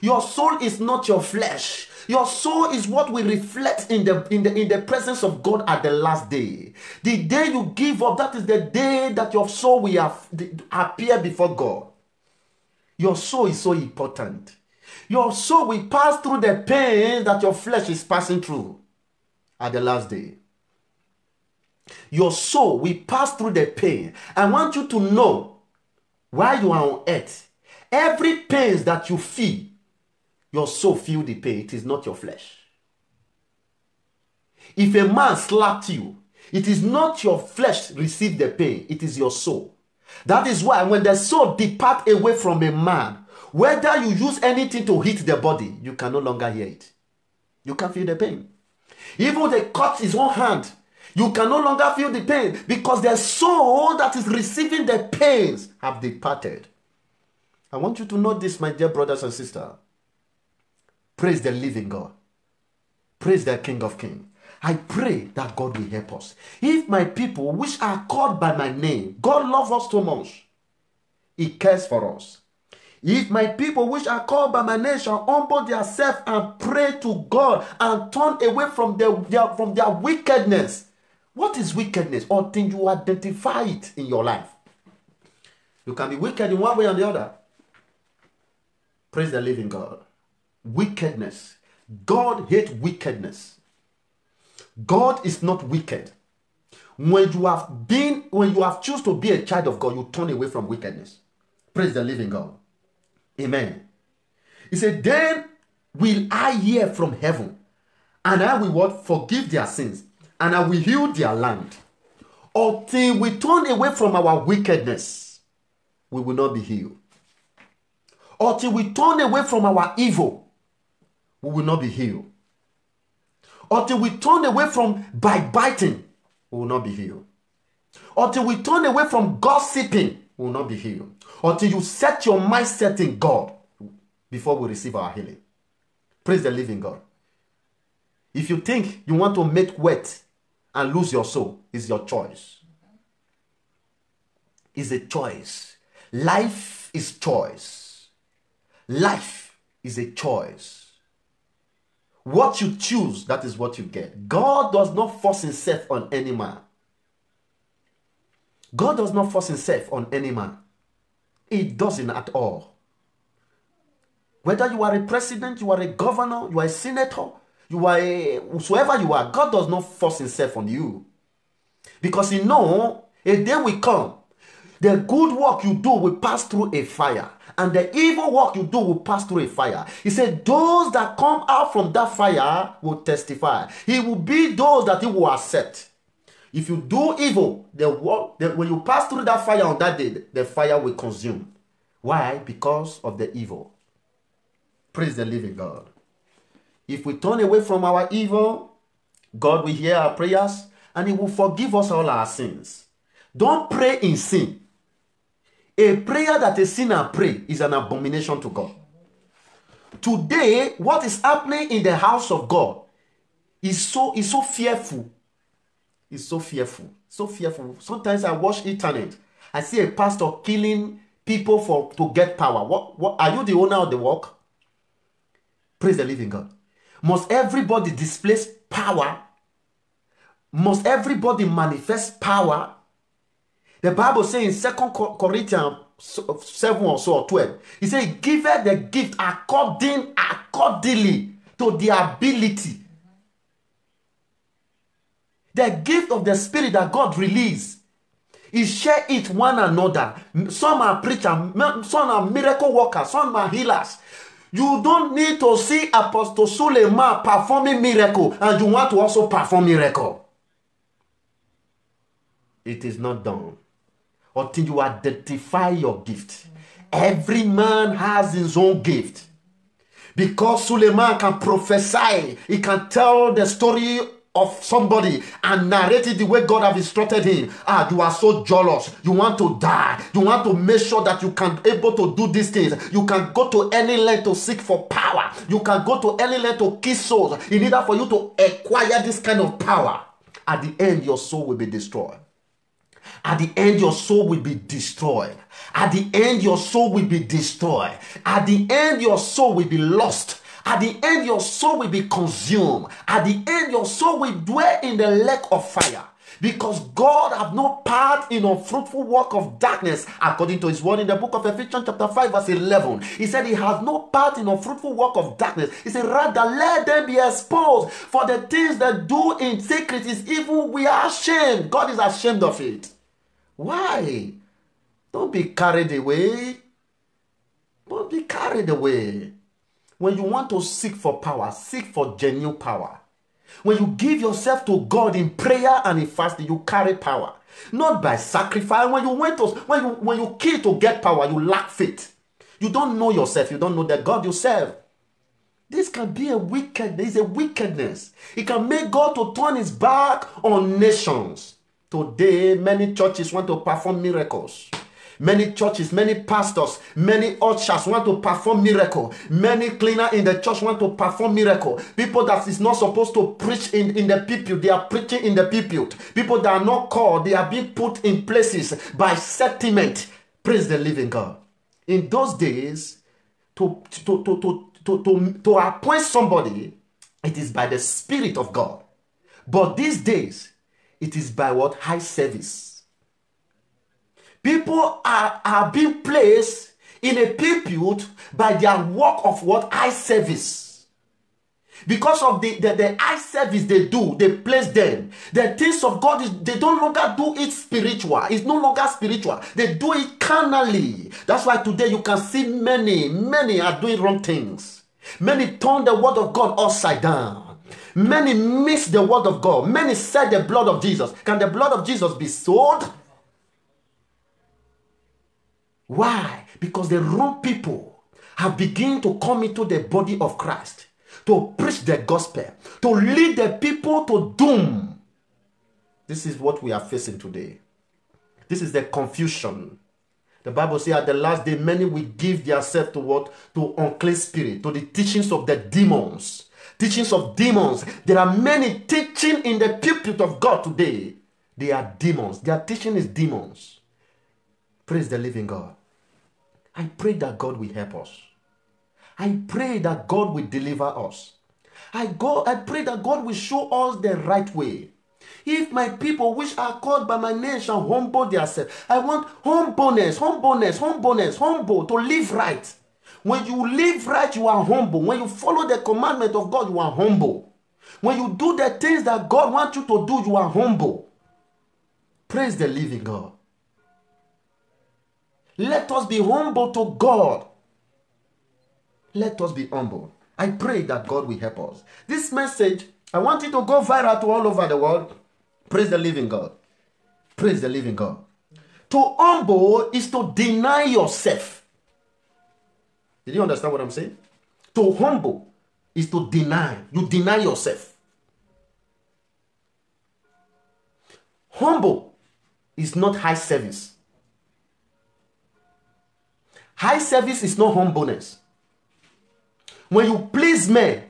Your soul is not your flesh. Your soul is what we reflect in the presence of God at the last day. The day you give up, that is the day that your soul will appear before God. Your soul is so important. Your soul will pass through the pain that your flesh is passing through at the last day. Your soul will pass through the pain. I want you to know, while you are on earth, every pain that you feel, your soul feel the pain. It is not your flesh. If a man slapped you, it is not your flesh receive the pain. It is your soul. That is why when the soul depart away from a man, whether you use anything to hit the body, you can no longer hear it. You can feel the pain. Even they cut his own hand You can no longer feel the pain because the soul that is receiving the pains have departed. I want you to know this, my dear brothers and sisters. Praise the living God. Praise the King of Kings. I pray that God will help us. If my people, which are called by my name, God loves us so much, He cares for us. If my people, which are called by my name, shall humble themselves and pray to God and turn away from their wickedness. What is wickedness? Until you identify it in your life. You can be wicked in one way or the other. Praise the living God. Wickedness. God hates wickedness. God is not wicked. When you have chosen to be a child of God, you turn away from wickedness. Praise the living God. Amen. He said, then will I hear from heaven, and I will what? Forgive their sins, and I will heal their land. Until we turn away from our wickedness, we will not be healed. Until we turn away from our evil, we will not be healed. Until we turn away from backbiting, we will not be healed. Until we turn away from gossiping, we will not be healed. Until you set your mindset in God before we receive our healing. Praise the living God. If you think you want to make weight and lose your soul, it's your choice. It's a choice. Life is choice. Life is a choice. What you choose, that is what you get. God does not force himself on any man. God does not force himself on any man. He doesn't at all. Whether you are a president, you are a governor, you are a senator, you are whosoever you are, God does not force himself on you. Because he knows a day will come. The good work you do will pass through a fire. And the evil work you do will pass through a fire. He said, those that come out from that fire will testify. He will be those that he will accept. If you do evil, when you pass through that fire on that day, the fire will consume. Why? Because of the evil. Praise the living God. If we turn away from our evil, God will hear our prayers and he will forgive us all our sins. Don't pray in sin. A prayer that a sinner prays is an abomination to God. Today, what is happening in the house of God is so fearful. It's so fearful. So fearful. Sometimes I watch internet. I see a pastor killing people to get power. What are you the owner of the work? Praise the living God. Must everybody display power? Must everybody manifest power? The Bible says in 2 Corinthians 7 or so or 12, he says, give the gift accordingly to the ability. The gift of the Spirit that God released, he share it one another. Some are preachers, some are miracle workers, some are healers. You don't need to see Apostle Suleiman performing miracle and you want to also perform miracle. It is not done until you identify your gift. Every man has his own gift. Because Suleiman can prophesy, he can tell the story of somebody and narrate it the way God has instructed him. You are so jealous. You want to die. You want to make sure that you can able to do these things. You can go to any length to seek for power. You can go to any length to kiss souls in order for you to acquire this kind of power. At the end, your soul will be destroyed. At the end, your soul will be destroyed. At the end, your soul will be destroyed. At the end, your soul will be lost. At the end, your soul will be consumed. At the end, your soul will dwell in the lake of fire. Because God have no part in unfruitful work of darkness, according to his word in the book of Ephesians chapter 5 verse 11. He said he has no part in unfruitful work of darkness. He said rather let them be exposed, for the things that do in secret is evil. We are ashamed. God is ashamed of it. Why? Don't be carried away. Don't be carried away. When you want to seek for power, seek for genuine power. When you give yourself to God in prayer and in fasting, you carry power. Not by sacrifice. When you kill to get power, you lack faith. You don't know yourself. You don't know the God you serve. This can be a wickedness. It's a wickedness. It can make God to turn his back on nations. Today, many churches want to perform miracles. Many churches, many pastors, many ushers want to perform miracle. Many cleaners in the church want to perform miracle. People that is not supposed to preach in the pulpit, they are preaching in the pulpit. People that are not called, they are being put in places by sentiment. Praise the living God. In those days, to appoint somebody, it is by the Spirit of God. But these days, it is by what? High service. People are being placed in a pulpit by their work of what? Eye service. Because of the eye service they do, they place them. The things of God, they don't longer do it spiritual. It's no longer spiritual. They do it carnally. That's why today you can see many are doing wrong things. Many turn the word of God upside down. Many miss the word of God. Many sell the blood of Jesus. Can the blood of Jesus be sold? Why? Because the wrong people have begun to come into the body of Christ to preach the gospel, to lead the people to doom. This is what we are facing today. This is the confusion. The Bible says at the last day, many will give themselves to what? To unclean spirit, to the teachings of the demons. Teachings of demons. There are many teaching in the pulpit of God today. They are demons. Their teaching is demons. Praise the living God. I pray that God will help us. I pray that God will deliver us. I pray that God will show us the right way. If my people which are called by my name shall humble themselves. I want humbleness, humble, to live right. When you live right, you are humble. When you follow the commandment of God, you are humble. When you do the things that God wants you to do, you are humble. Praise the living God. Let us be humble to God. Let us be humble. I pray that God will help us. This message, I want it to go viral to all over the world. Praise the living God. Praise the living God. To humble is to deny yourself. Did you understand what I'm saying? To humble is to deny. You deny yourself. Humble is not high service. High service is not humbleness. When you please men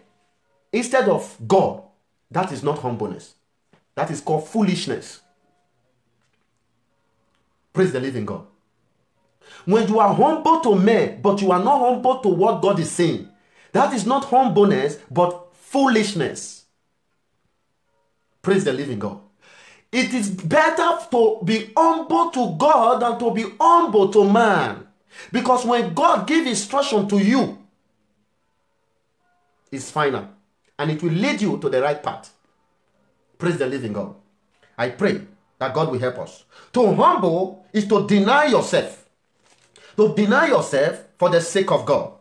instead of God, that is not humbleness. That is called foolishness. Praise the living God. When you are humble to men, but you are not humble to what God is saying, that is not humbleness, but foolishness. Praise the living God. It is better to be humble to God than to be humble to man. Because when God gives instruction to you, it's final. And it will lead you to the right path. Praise the living God. I pray that God will help us. To humble is to deny yourself. To deny yourself for the sake of God.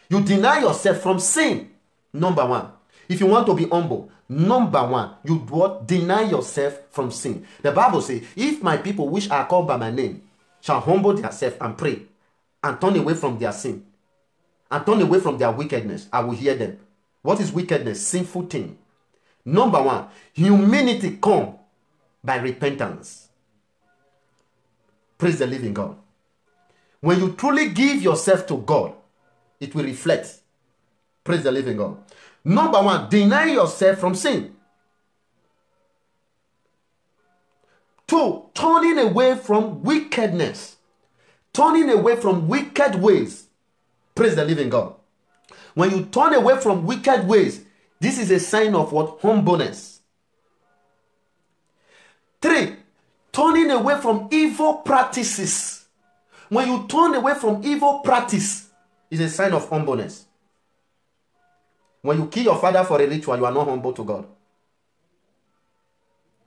You deny yourself from sin. Number one. If you want to be humble, number one, you what? Deny yourself from sin. The Bible says, if my people which are called by my name shall humble themselves and pray and turn away from their sin and turn away from their wickedness, I will hear them. What is wickedness? Sinful thing. Number one, humility comes by repentance. Praise the living God. When you truly give yourself to God, it will reflect. Praise the living God. Number one, deny yourself from sin. 2, turning away from wickedness. Turning away from wicked ways. Praise the living God. When you turn away from wicked ways, this is a sign of what? Humbleness. 3, turning away from evil practices. When you turn away from evil practice, it's a sign of humbleness. When you kill your father for a ritual, you are not humble to God.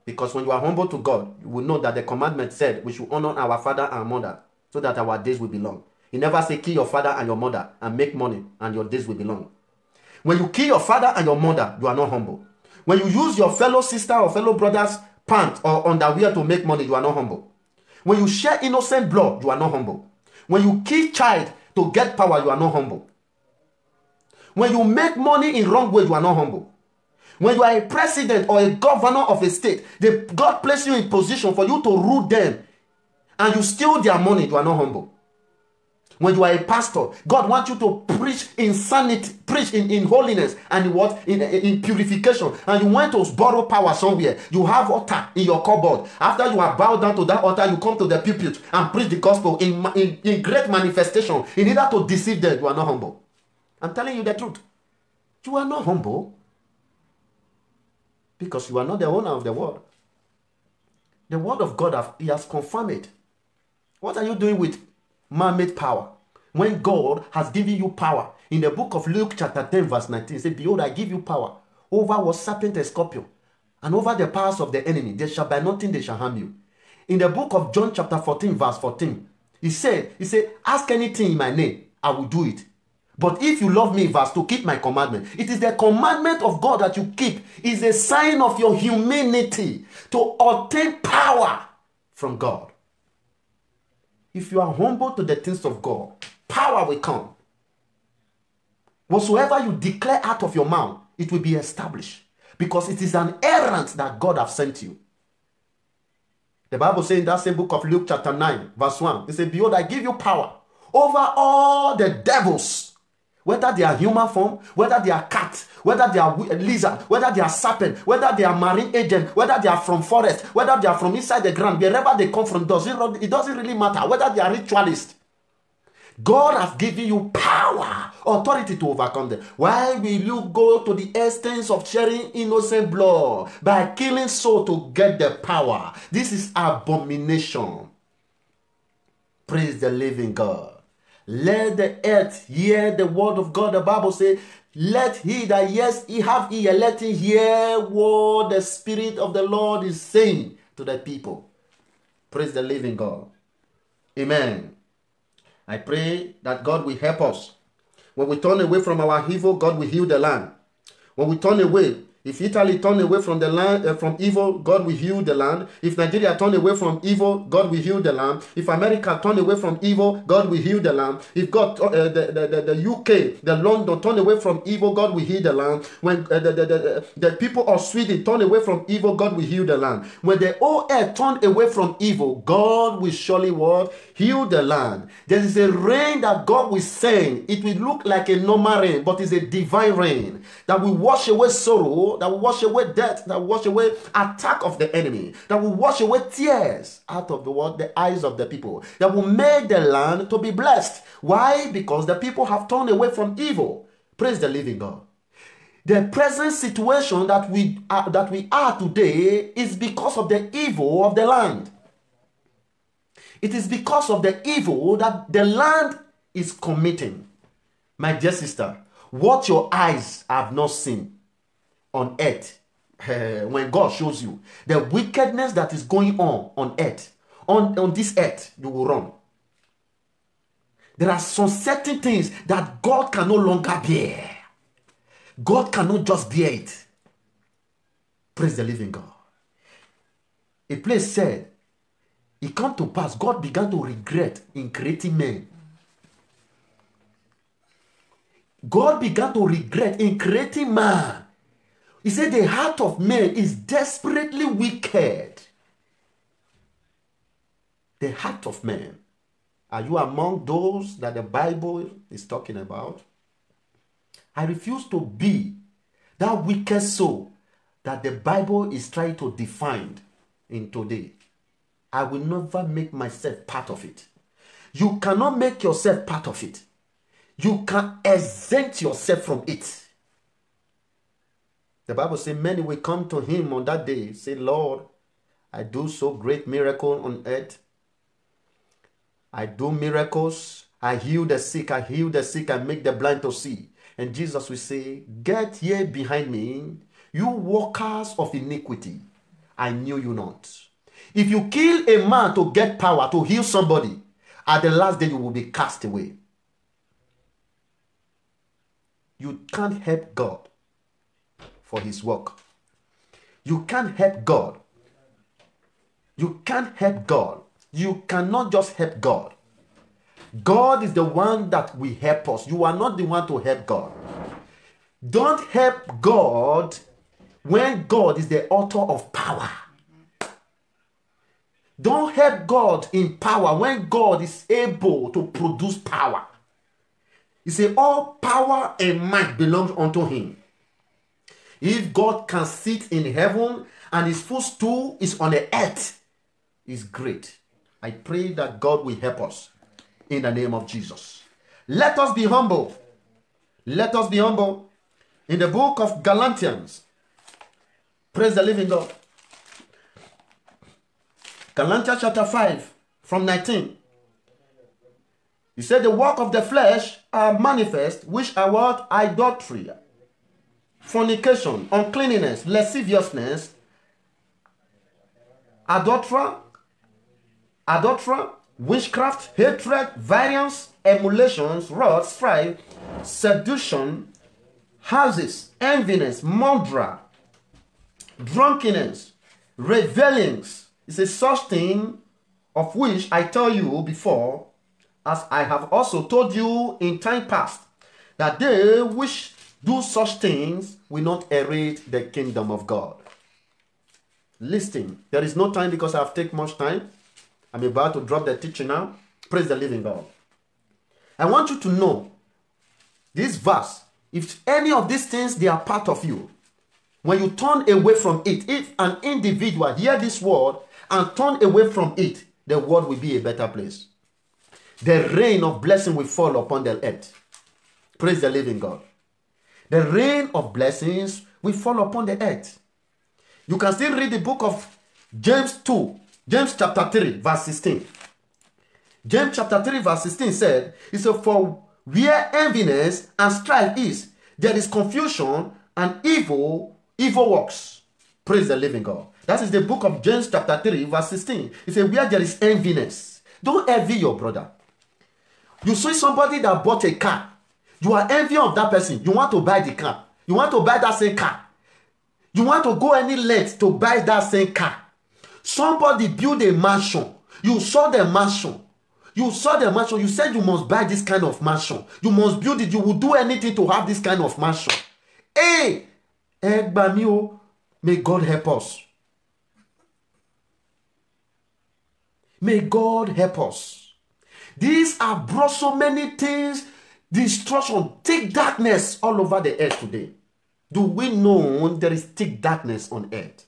Because when you are humble to God, you will know that the commandment said we should honor our father and mother so that our days will be long. He never said kill your father and your mother and make money and your days will be long. When you kill your father and your mother, you are not humble. When you use your fellow sister or fellow brother's pants or underwear to make money, you are not humble. When you share innocent blood, you are not humble. When you kill child to get power, you are not humble. When you make money in wrong way, you are not humble. When you are a president or a governor of a state, God placed you in position for you to rule them, and you steal their money, you are not humble. When you are a pastor, God wants you to preach insanity, preach in holiness and in purification. And you went to borrow power somewhere. You have altar in your cupboard. After you are bowed down to that altar, you come to the pulpit and preach the gospel in great manifestation. In order to deceive them, you are not humble. I'm telling you the truth. You are not humble because you are not the owner of the word. The word of God, He has confirmed it. What are you doing with man-made power when God has given you power? In the book of Luke chapter 10 verse 19, it says, behold, I give you power over what serpent and scorpion, and over the powers of the enemy. There shall by nothing they shall harm you. In the book of John chapter 14 verse 14, he said, ask anything in my name, I will do it. But if you love me, verse 2, keep my commandment. It is the commandment of God that you keep. Is a sign of your humanity to obtain power from God. If you are humble to the things of God, power will come. Whatsoever you declare out of your mouth, it will be established. Because it is an errand that God has sent you. The Bible says in that same book of Luke chapter 9, verse 1, it says, behold, I give you power over all the devils, whether they are human form, whether they are cat, whether they are lizard, whether they are serpent, whether they are marine agent, whether they are from forest, whether they are from inside the ground, wherever they come from, it doesn't really matter, whether they are ritualists. God has given you power, authority to overcome them. Why will you go to the extent of sharing innocent blood by killing soul to get the power? This is abomination. Praise the living God. Let the earth hear the word of God. The Bible says, let he that hears, he have ear, let him hear what the Spirit of the Lord is saying to the people. Praise the living God. Amen. I pray that God will help us. When we turn away from our evil, God will heal the land. When we turn away, if Italy turn away from the land, from evil, God will heal the land. If Nigeria turn away from evil, God will heal the land. If America turn away from evil, God will heal the land. If God, the UK, the London turn away from evil, God will heal the land. When the people of Sweden turn away from evil, God will heal the land. When the whole earth turn away from evil, God will surely what? Heal the land. There is a rain that God will send. It will look like a normal rain, but it's a divine rain that will wash away sorrow, that will wash away death, that will wash away attack of the enemy, that will wash away tears out of the eyes of the people, that will make the land to be blessed. Why? Because the people have turned away from evil. Praise the living God. The present situation that we are today is because of the evil of the land. It is because of the evil that the land is committing. My dear sister, what your eyes have not seen on earth, when God shows you the wickedness that is going on earth, on this earth, you will run. There are some certain things that God can no longer bear. God cannot just bear it. Praise the living God. A place said, it came to pass, God began to regret in creating men. God began to regret in creating man. He said the heart of man is desperately wicked. The heart of man. Are you among those that the Bible is talking about? I refuse to be that wicked soul that the Bible is trying to define in today. I will never make myself part of it. You cannot make yourself part of it. You can exempt yourself from it. The Bible says many will come to him on that day, say, Lord, I do so great miracle on earth. I do miracles. I heal the sick. I make the blind to see. And Jesus will say, get here behind me, you workers of iniquity. I knew you not. If you kill a man to get power to heal somebody, at the last day you will be cast away. You can't help God for his work. You can't help God. You can't help God. You cannot just help God. God is the one that will help us. You are not the one to help God. Don't help God when God is the author of power. Don't help God in power when God is able to produce power. He said, all power and might belongs unto him. If God can sit in heaven and his footstool is on the earth, is great. I pray that God will help us in the name of Jesus. Let us be humble. Let us be humble. In the book of Galatians, praise the living God. Galatians chapter 5 from 19. He said the work of the flesh are manifest, which are what? Idolatry, fornication, uncleanness, lasciviousness, adultery, witchcraft, hatred, variance, emulations, wrath, strife, seduction, houses, enviness, murder, drunkenness, revelings. It's a such thing of which I tell you before, as I have also told you in time past, that they which do such things will not inherit the kingdom of God. Listen, there is no time because I have taken much time. I'm about to drop the teaching now. Praise the living God. I want you to know this verse. If any of these things, they are part of you, when you turn away from it, if an individual hear this word and turn away from it, the world will be a better place. The rain of blessing will fall upon the earth. Praise the living God. The rain of blessings will fall upon the earth. You can still read the book of James 2, James chapter 3, verse 16. James chapter 3, verse 16 said, it said, for where enviness and strife is, there is confusion and evil works. Praise the living God. That is the book of James chapter 3, verse 16. It says, where there is enviness. Don't envy your brother. You see somebody that bought a car. You are envy of that person. You want to buy the car. You want to buy that same car. You want to go any length to buy that same car. Somebody built a mansion. You saw the mansion. You saw the mansion. You said you must buy this kind of mansion. You must build it. You will do anything to have this kind of mansion. Hey, may God help us. May God help us. These have brought so many things, destruction, thick darkness all over the earth today. Do we know there is thick darkness on earth?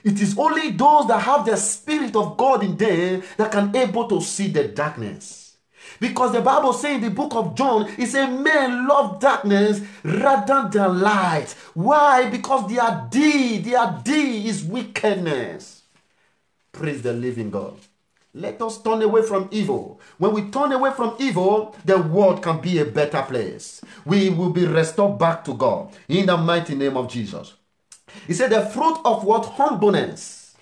It is only those that have the Spirit of God in them that can able to see the darkness. Because the Bible says in the book of John, it says men love darkness rather than light. Why? Because their deed is wickedness. Praise the living God. Let us turn away from evil. When we turn away from evil, the world can be a better place. We will be restored back to God in the mighty name of Jesus. He said the fruit of what? Humbleness.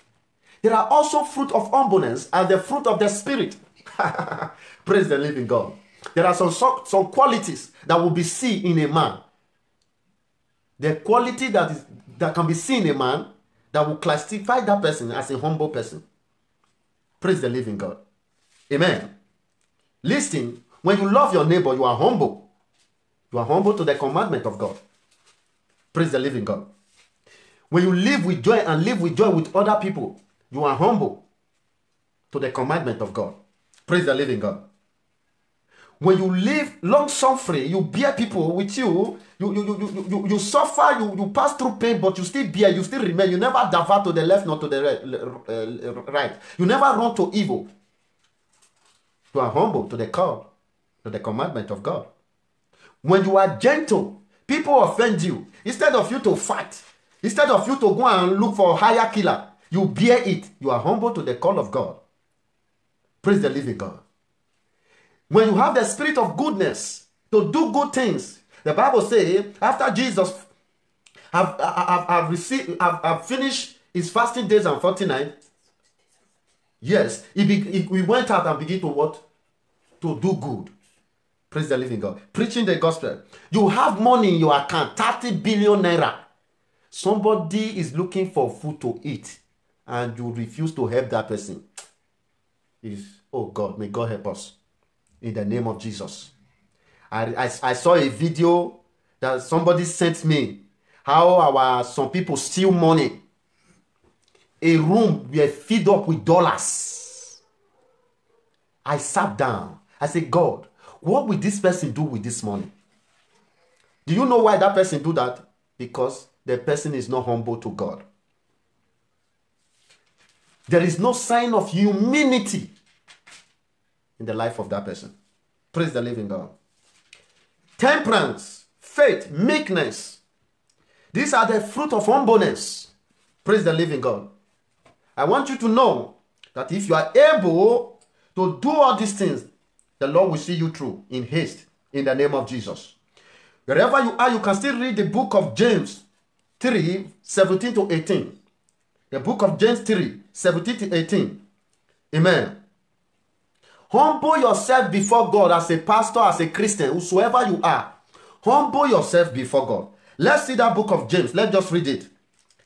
There are also fruit of humbleness and the fruit of the Spirit. Praise the living God. There are some qualities that will be seen in a man. The quality that can be seen in a man that will classify that person as a humble person. Praise the living God. Amen. Listen, when you love your neighbor, you are humble. You are humble to the commandment of God. Praise the living God. When you live with joy and live with joy with other people, you are humble to the commandment of God. Praise the living God. When you live long suffering, you bear people with you. You suffer, you pass through pain, but you still bear, you still remain. You never divert to the left nor to the right. You never run to evil. You are humble to the call, to the commandment of God. When you are gentle, people offend you. Instead of you to fight, instead of you to go and look for a higher killer, you bear it. You are humble to the call of God. Praise the living God. When you have the spirit of goodness to do good things, the Bible says after Jesus have finished his fasting days and 49, yes, he went out and began to what? To do good. Praise the living God. Preaching the gospel. You have money in your account, 30 billion naira. Somebody is looking for food to eat and you refuse to help that person. Oh God, may God help us. In the name of Jesus. I saw a video that somebody sent me how some people steal money. A room we are filled up with dollars. I sat down. I said, God, what will this person do with this money? Do you know why that person do that? Because the person is not humble to God. There is no sign of humility in the life of that person. Praise the living God. Temperance, faith, meekness. These are the fruit of humbleness. Praise the living God. I want you to know that if you are able to do all these things, the Lord will see you through in haste in the name of Jesus. Wherever you are, you can still read the book of James 3, 17 to 18. The book of James 3, 17 to 18. Amen. Humble yourself before God as a pastor, as a Christian, whosoever you are. Humble yourself before God. Let's see that book of James. Let's just read it.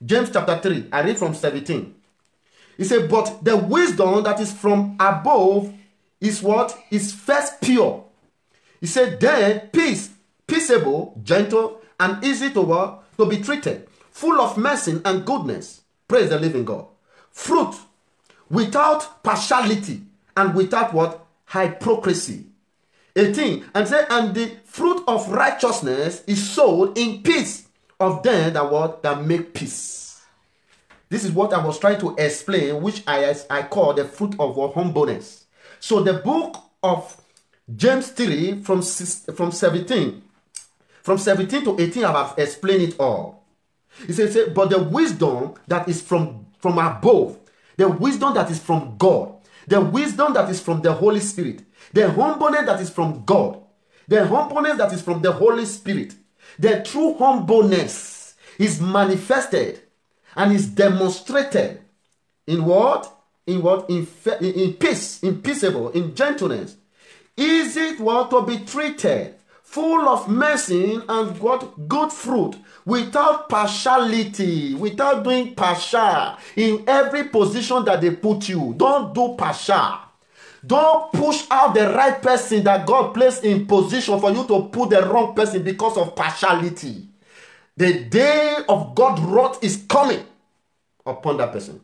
James chapter 3. I read from 17. He said, but the wisdom that is from above is what? Is first pure. He said, then peaceable, gentle, and easy to what? To be treated. Full of mercy and goodness. Praise the living God. Fruit without partiality and without what? Hypocrisy. 18. And say, and the fruit of righteousness is sown in peace of them that what? That make peace. This is what I was trying to explain, which I call the fruit of humbleness. So the book of James 3 from 17 to 18, I have explained it all. It says, but the wisdom that is from above, the wisdom that is from God, the wisdom that is from the Holy Spirit, the humbleness that is from God, the humbleness that is from the Holy Spirit, the true humbleness is manifested and is demonstrated in what? In what? In peace, in peaceable, in gentleness. Is it what? To be treated, full of mercy and what? Good fruit, without partiality, without doing partial in every position that they put you. Don't do partial. Don't push out the right person that God placed in position for you to put the wrong person because of partiality. The day of God's wrath is coming upon that person.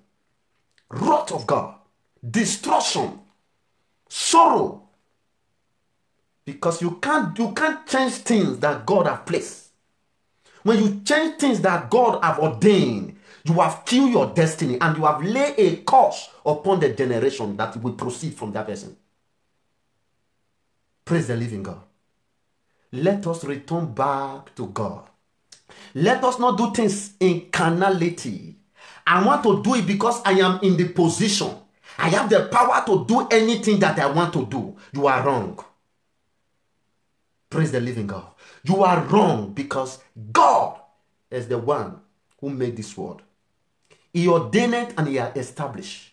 Wrath of God, destruction, sorrow. Because you can't change things that God has placed. When you change things that God have ordained, you have killed your destiny and you have laid a curse upon the generation that will proceed from that person. Praise the living God. Let us return back to God. Let us not do things in carnality. I want to do it because I am in the position. I have the power to do anything that I want to do. You are wrong. Praise the living God. You are wrong because God is the one who made this world. He ordained it and he has established.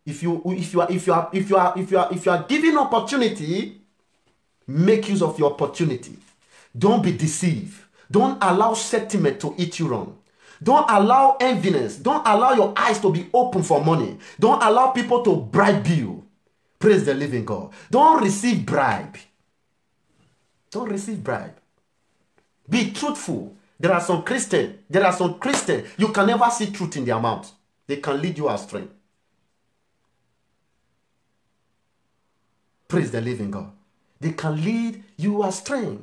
If you are given opportunity, make use of your opportunity. Don't be deceived. Don't allow sentiment to eat you wrong. Don't allow enviness. Don't allow your eyes to be open for money. Don't allow people to bribe you. Praise the living God. Don't receive bribe. Don't receive bribe. Be truthful. There are some Christians, you can never see truth in their mouth. They can lead you astray. Praise the living God. They can lead you astray.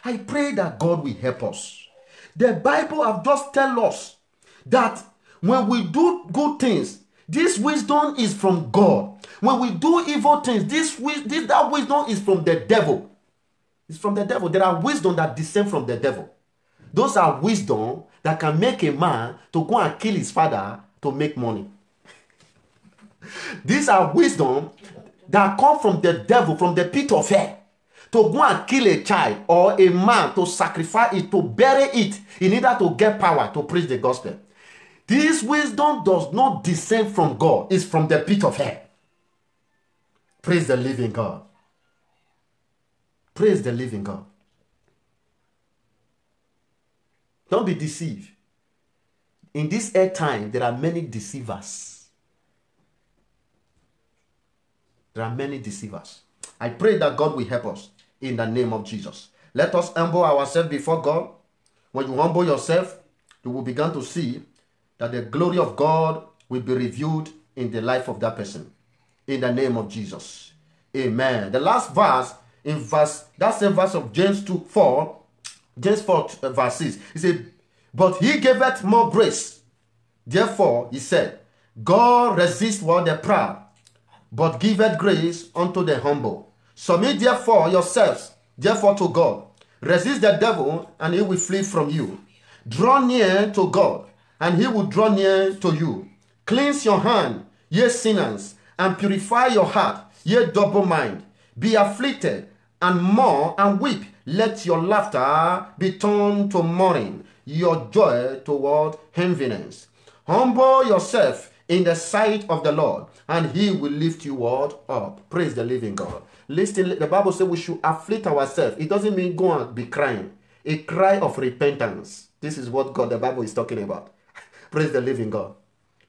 I pray that God will help us. The Bible have just tell us that when we do good things, this wisdom is from God. When we do evil things, that wisdom is from the devil. It's from the devil. There are wisdom that descend from the devil. Those are wisdom that can make a man to go and kill his father to make money. These are wisdom that come from the devil, from the pit of hell, to go and kill a child or a man, to sacrifice it, to bury it, in order to get power to preach the gospel. This wisdom does not descend from God. It's from the pit of hell. Praise the living God. Praise the living God. Don't be deceived. In this air time, there are many deceivers. There are many deceivers. I pray that God will help us in the name of Jesus. Let us humble ourselves before God. When you humble yourself, you will begin to see that the glory of God will be revealed in the life of that person. In the name of Jesus. Amen. The last verse, that same verse of James 4, verse 6, he said, but he giveth more grace. Therefore, he said, God resists what the proud, but giveth grace unto the humble. Submit therefore yourselves, therefore to God. Resist the devil, and he will flee from you. Draw near to God, and he will draw near to you. Cleanse your hand, ye sinners, and purify your heart, ye double mind. Be afflicted, and mourn, and weep. Let your laughter be turned to mourning, your joy toward heaviness. Humble yourself in the sight of the Lord, and he will lift you up. Praise the living God. Listen, the Bible says we should afflict ourselves. It doesn't mean go and be crying. A cry of repentance. This is what the Bible is talking about. Praise the living God.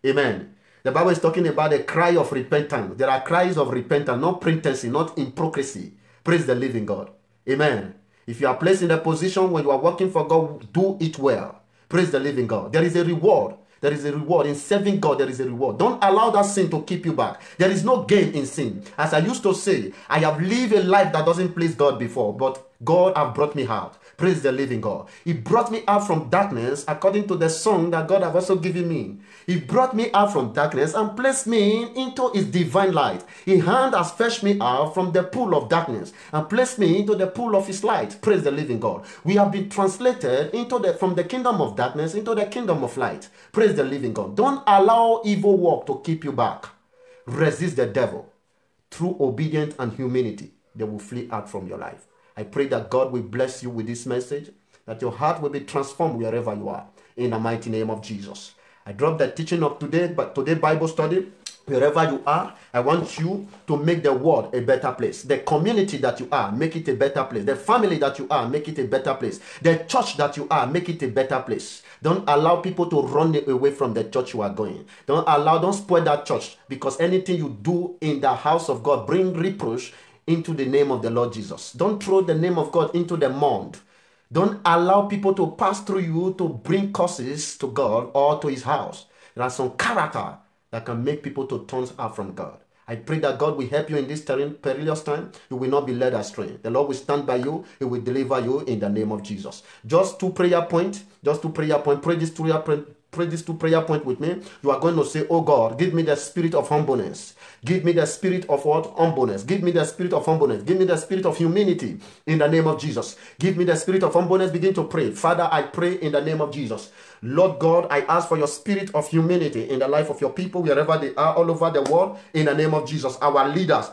Amen. The Bible is talking about a cry of repentance. There are cries of repentance, not pretense, not hypocrisy. Praise the living God. Amen. If you are placed in a position where you are working for God, do it well. Praise the living God. There is a reward. There is a reward. In serving God, there is a reward. Don't allow that sin to keep you back. There is no gain in sin. As I used to say, I have lived a life that doesn't please God before, but God has brought me out. Praise the living God. He brought me out from darkness according to the song that God has also given me. He brought me out from darkness and placed me into his divine light. His hand has fetched me out from the pool of darkness and placed me into the pool of his light. Praise the living God. We have been translated from the kingdom of darkness into the kingdom of light. Praise the living God. Don't allow evil work to keep you back. Resist the devil. Through obedience and humility, they will flee out from your life. I pray that God will bless you with this message, that your heart will be transformed wherever you are, in the mighty name of Jesus. I dropped the teaching of today, but today Bible study, wherever you are, I want you to make the world a better place. The community that you are, make it a better place. The family that you are, make it a better place. The church that you are, make it a better place. Don't allow people to run away from the church you are going. Don't spoil that church, because anything you do in the house of God bring reproach into the name of the Lord Jesus. Don't throw the name of God into the mud. Don't allow people to pass through you to bring curses to God or to his house. There are some character that can make people to turn out from God. I pray that God will help you in this perilous time. You will not be led astray. The Lord will stand by you. He will deliver you in the name of Jesus. Just two prayer points. Pray this two prayer point with me. You are going to say, oh God, give me the spirit of humbleness. Give me the spirit of what? Humbleness. Give me the spirit of humbleness. Give me the spirit of humility in the name of Jesus. Give me the spirit of humbleness. Begin to pray. Father, I pray in the name of Jesus. Lord God, I ask for your spirit of humility in the life of your people, wherever they are, all over the world, in the name of Jesus. Our leaders,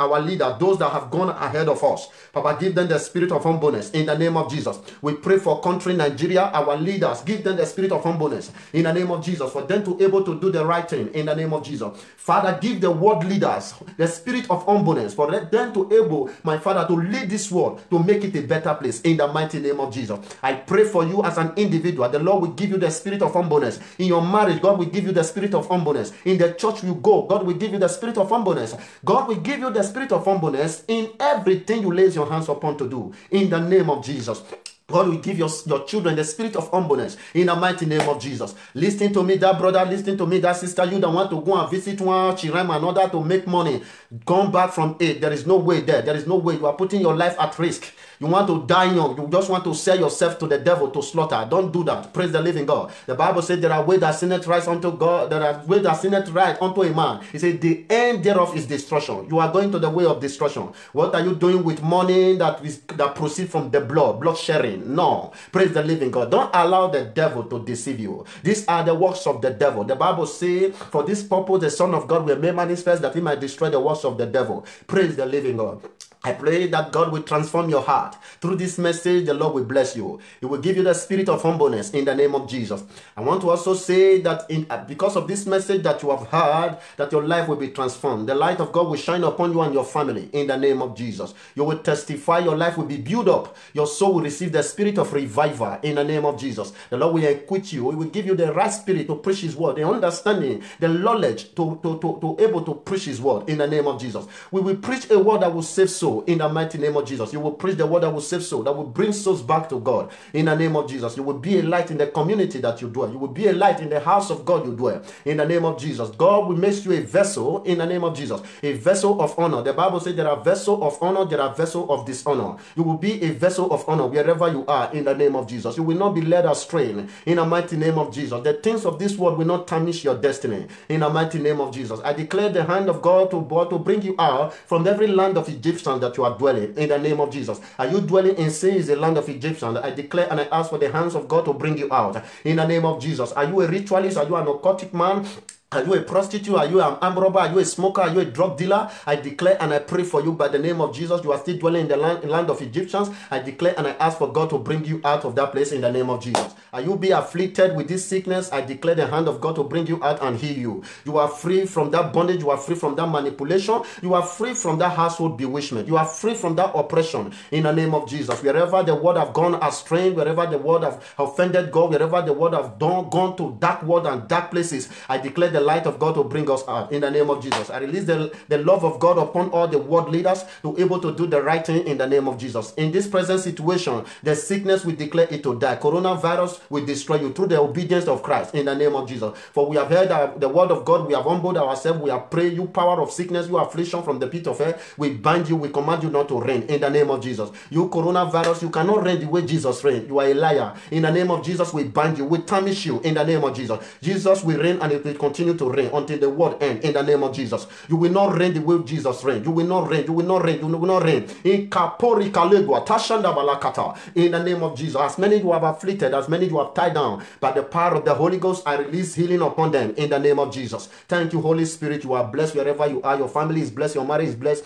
those that have gone ahead of us, Papa, give them the spirit of humbleness in the name of Jesus. We pray for country Nigeria, our leaders, give them the spirit of humbleness in the name of Jesus, for them to be able to do the right thing in the name of Jesus. Father, give the world leaders the spirit of humbleness, for them to able, my Father, to lead this world, to make it a better place in the mighty name of Jesus. I pray for you as an individual. The Lord will give you the spirit of humbleness. In your marriage, God will give you the spirit of humbleness. In the church you go, God will give you the spirit of humbleness. God will give you the spirit of humbleness in everything you lay your hands upon to do. In the name of Jesus. God will give your children the spirit of humbleness in the mighty name of Jesus. Listen to me, that brother. Listen to me, that sister. You don't want to go and visit one chirem in order to make money. Come back from it. There is no way there. There is no way. You are putting your life at risk. You want to die young. You just want to sell yourself to the devil to slaughter. Don't do that. Praise the living God. The Bible says there are ways that sinneth right unto God. There are ways that sinneth right unto a man. He said the end thereof is destruction. You are going to the way of destruction. What are you doing with money that proceeds from the blood sharing? No. Praise the living God. Don't allow the devil to deceive you. These are the works of the devil. The Bible says, for this purpose the Son of God will make manifest that he might destroy the works of the devil. Praise the living God. I pray that God will transform your heart. Through this message, the Lord will bless you. He will give you the spirit of humbleness in the name of Jesus. I want to also say that because of this message that you have heard, that your life will be transformed. The light of God will shine upon you and your family in the name of Jesus. You will testify. Your life will be built up. Your soul will receive the spirit of revival in the name of Jesus. The Lord will equip you. He will give you the right spirit to preach his word, the understanding, the knowledge to able to preach his word in the name of Jesus. We will preach a word that will save souls. soul in the mighty name of Jesus. You will preach the word that will save soul, that will bring souls back to God in the name of Jesus. You will be a light in the community that you dwell. You will be a light in the house of God you dwell in the name of Jesus. God will make you a vessel in the name of Jesus, a vessel of honor. The Bible says there are vessels of honor, there are vessels of dishonor. You will be a vessel of honor wherever you are in the name of Jesus. You will not be led astray in the mighty name of Jesus. The things of this world will not tarnish your destiny in the mighty name of Jesus. I declare the hand of God to bring you out from every land of Egyptians that you are dwelling in the name of Jesus. Are you dwelling in sin is a land of Egyptians? I declare and I ask for the hands of God to bring you out in the name of Jesus. Are you a ritualist? Are you an occultic man? Are you a prostitute? Are you an armed robber? Are you a smoker? Are you a drug dealer? I declare and I pray for you by the name of Jesus. You are still dwelling in the land of Egyptians. I declare and I ask for God to bring you out of that place in the name of Jesus. Are you be afflicted with this sickness? I declare the hand of God to bring you out and heal you. You are free from that bondage. You are free from that manipulation. You are free from that household bewitchment. You are free from that oppression in the name of Jesus. Wherever the word have gone astray, wherever the word have offended God, wherever the word have gone to dark world and dark places, I declare the light of God to bring us out in the name of Jesus. I release the love of God upon all the world leaders to be able to do the right thing in the name of Jesus. In this present situation, the sickness will declare it to die. Coronavirus will destroy you through the obedience of Christ in the name of Jesus. For we have heard the word of God, we have humbled ourselves, we have prayed. You power of sickness, you affliction from the pit of hell, we bind you, we command you not to reign in the name of Jesus. You coronavirus, you cannot reign the way Jesus reigned. You are a liar. In the name of Jesus, we bind you, we tarnish you in the name of Jesus. Jesus will reign and it will continue to reign until the world end in the name of Jesus. You will not reign the way Jesus reigned. You will not reign. You will not reign. You will not reign. In the name of Jesus. As many you have afflicted, as many you have tied down, by the power of the Holy Ghost, I release healing upon them in the name of Jesus. Thank you, Holy Spirit. You are blessed wherever you are. Your family is blessed. Your marriage is blessed.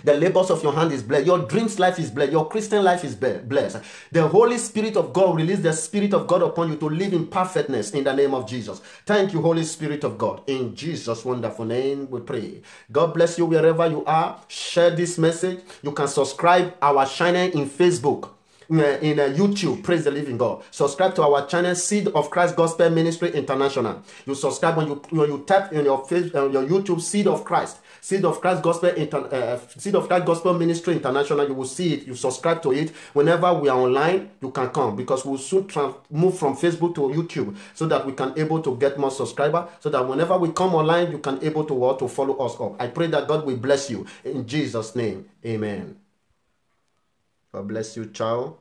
The labors of your hand is blessed. Your dreams life is blessed. Your Christian life is blessed. The Holy Spirit of God release the Spirit of God upon you to live in perfectness in the name of Jesus. Thank you, Holy Spirit of God. In Jesus' wonderful name we pray. God bless you wherever you are. Share this message. You can subscribe our channel in Facebook. In YouTube, praise the living God. Subscribe to our channel, Seed of Christ Gospel Ministry International. You subscribe when you tap in your YouTube, Seed of Christ Gospel Seed of Christ Gospel Ministry International. You will see it. You subscribe to it. Whenever we are online, you can come, because we'll soon move from Facebook to YouTube so that we can able to get more subscribers. So that whenever we come online, you can able to follow us up. I pray that God will bless you in Jesus' name. Amen. God bless you. Ciao.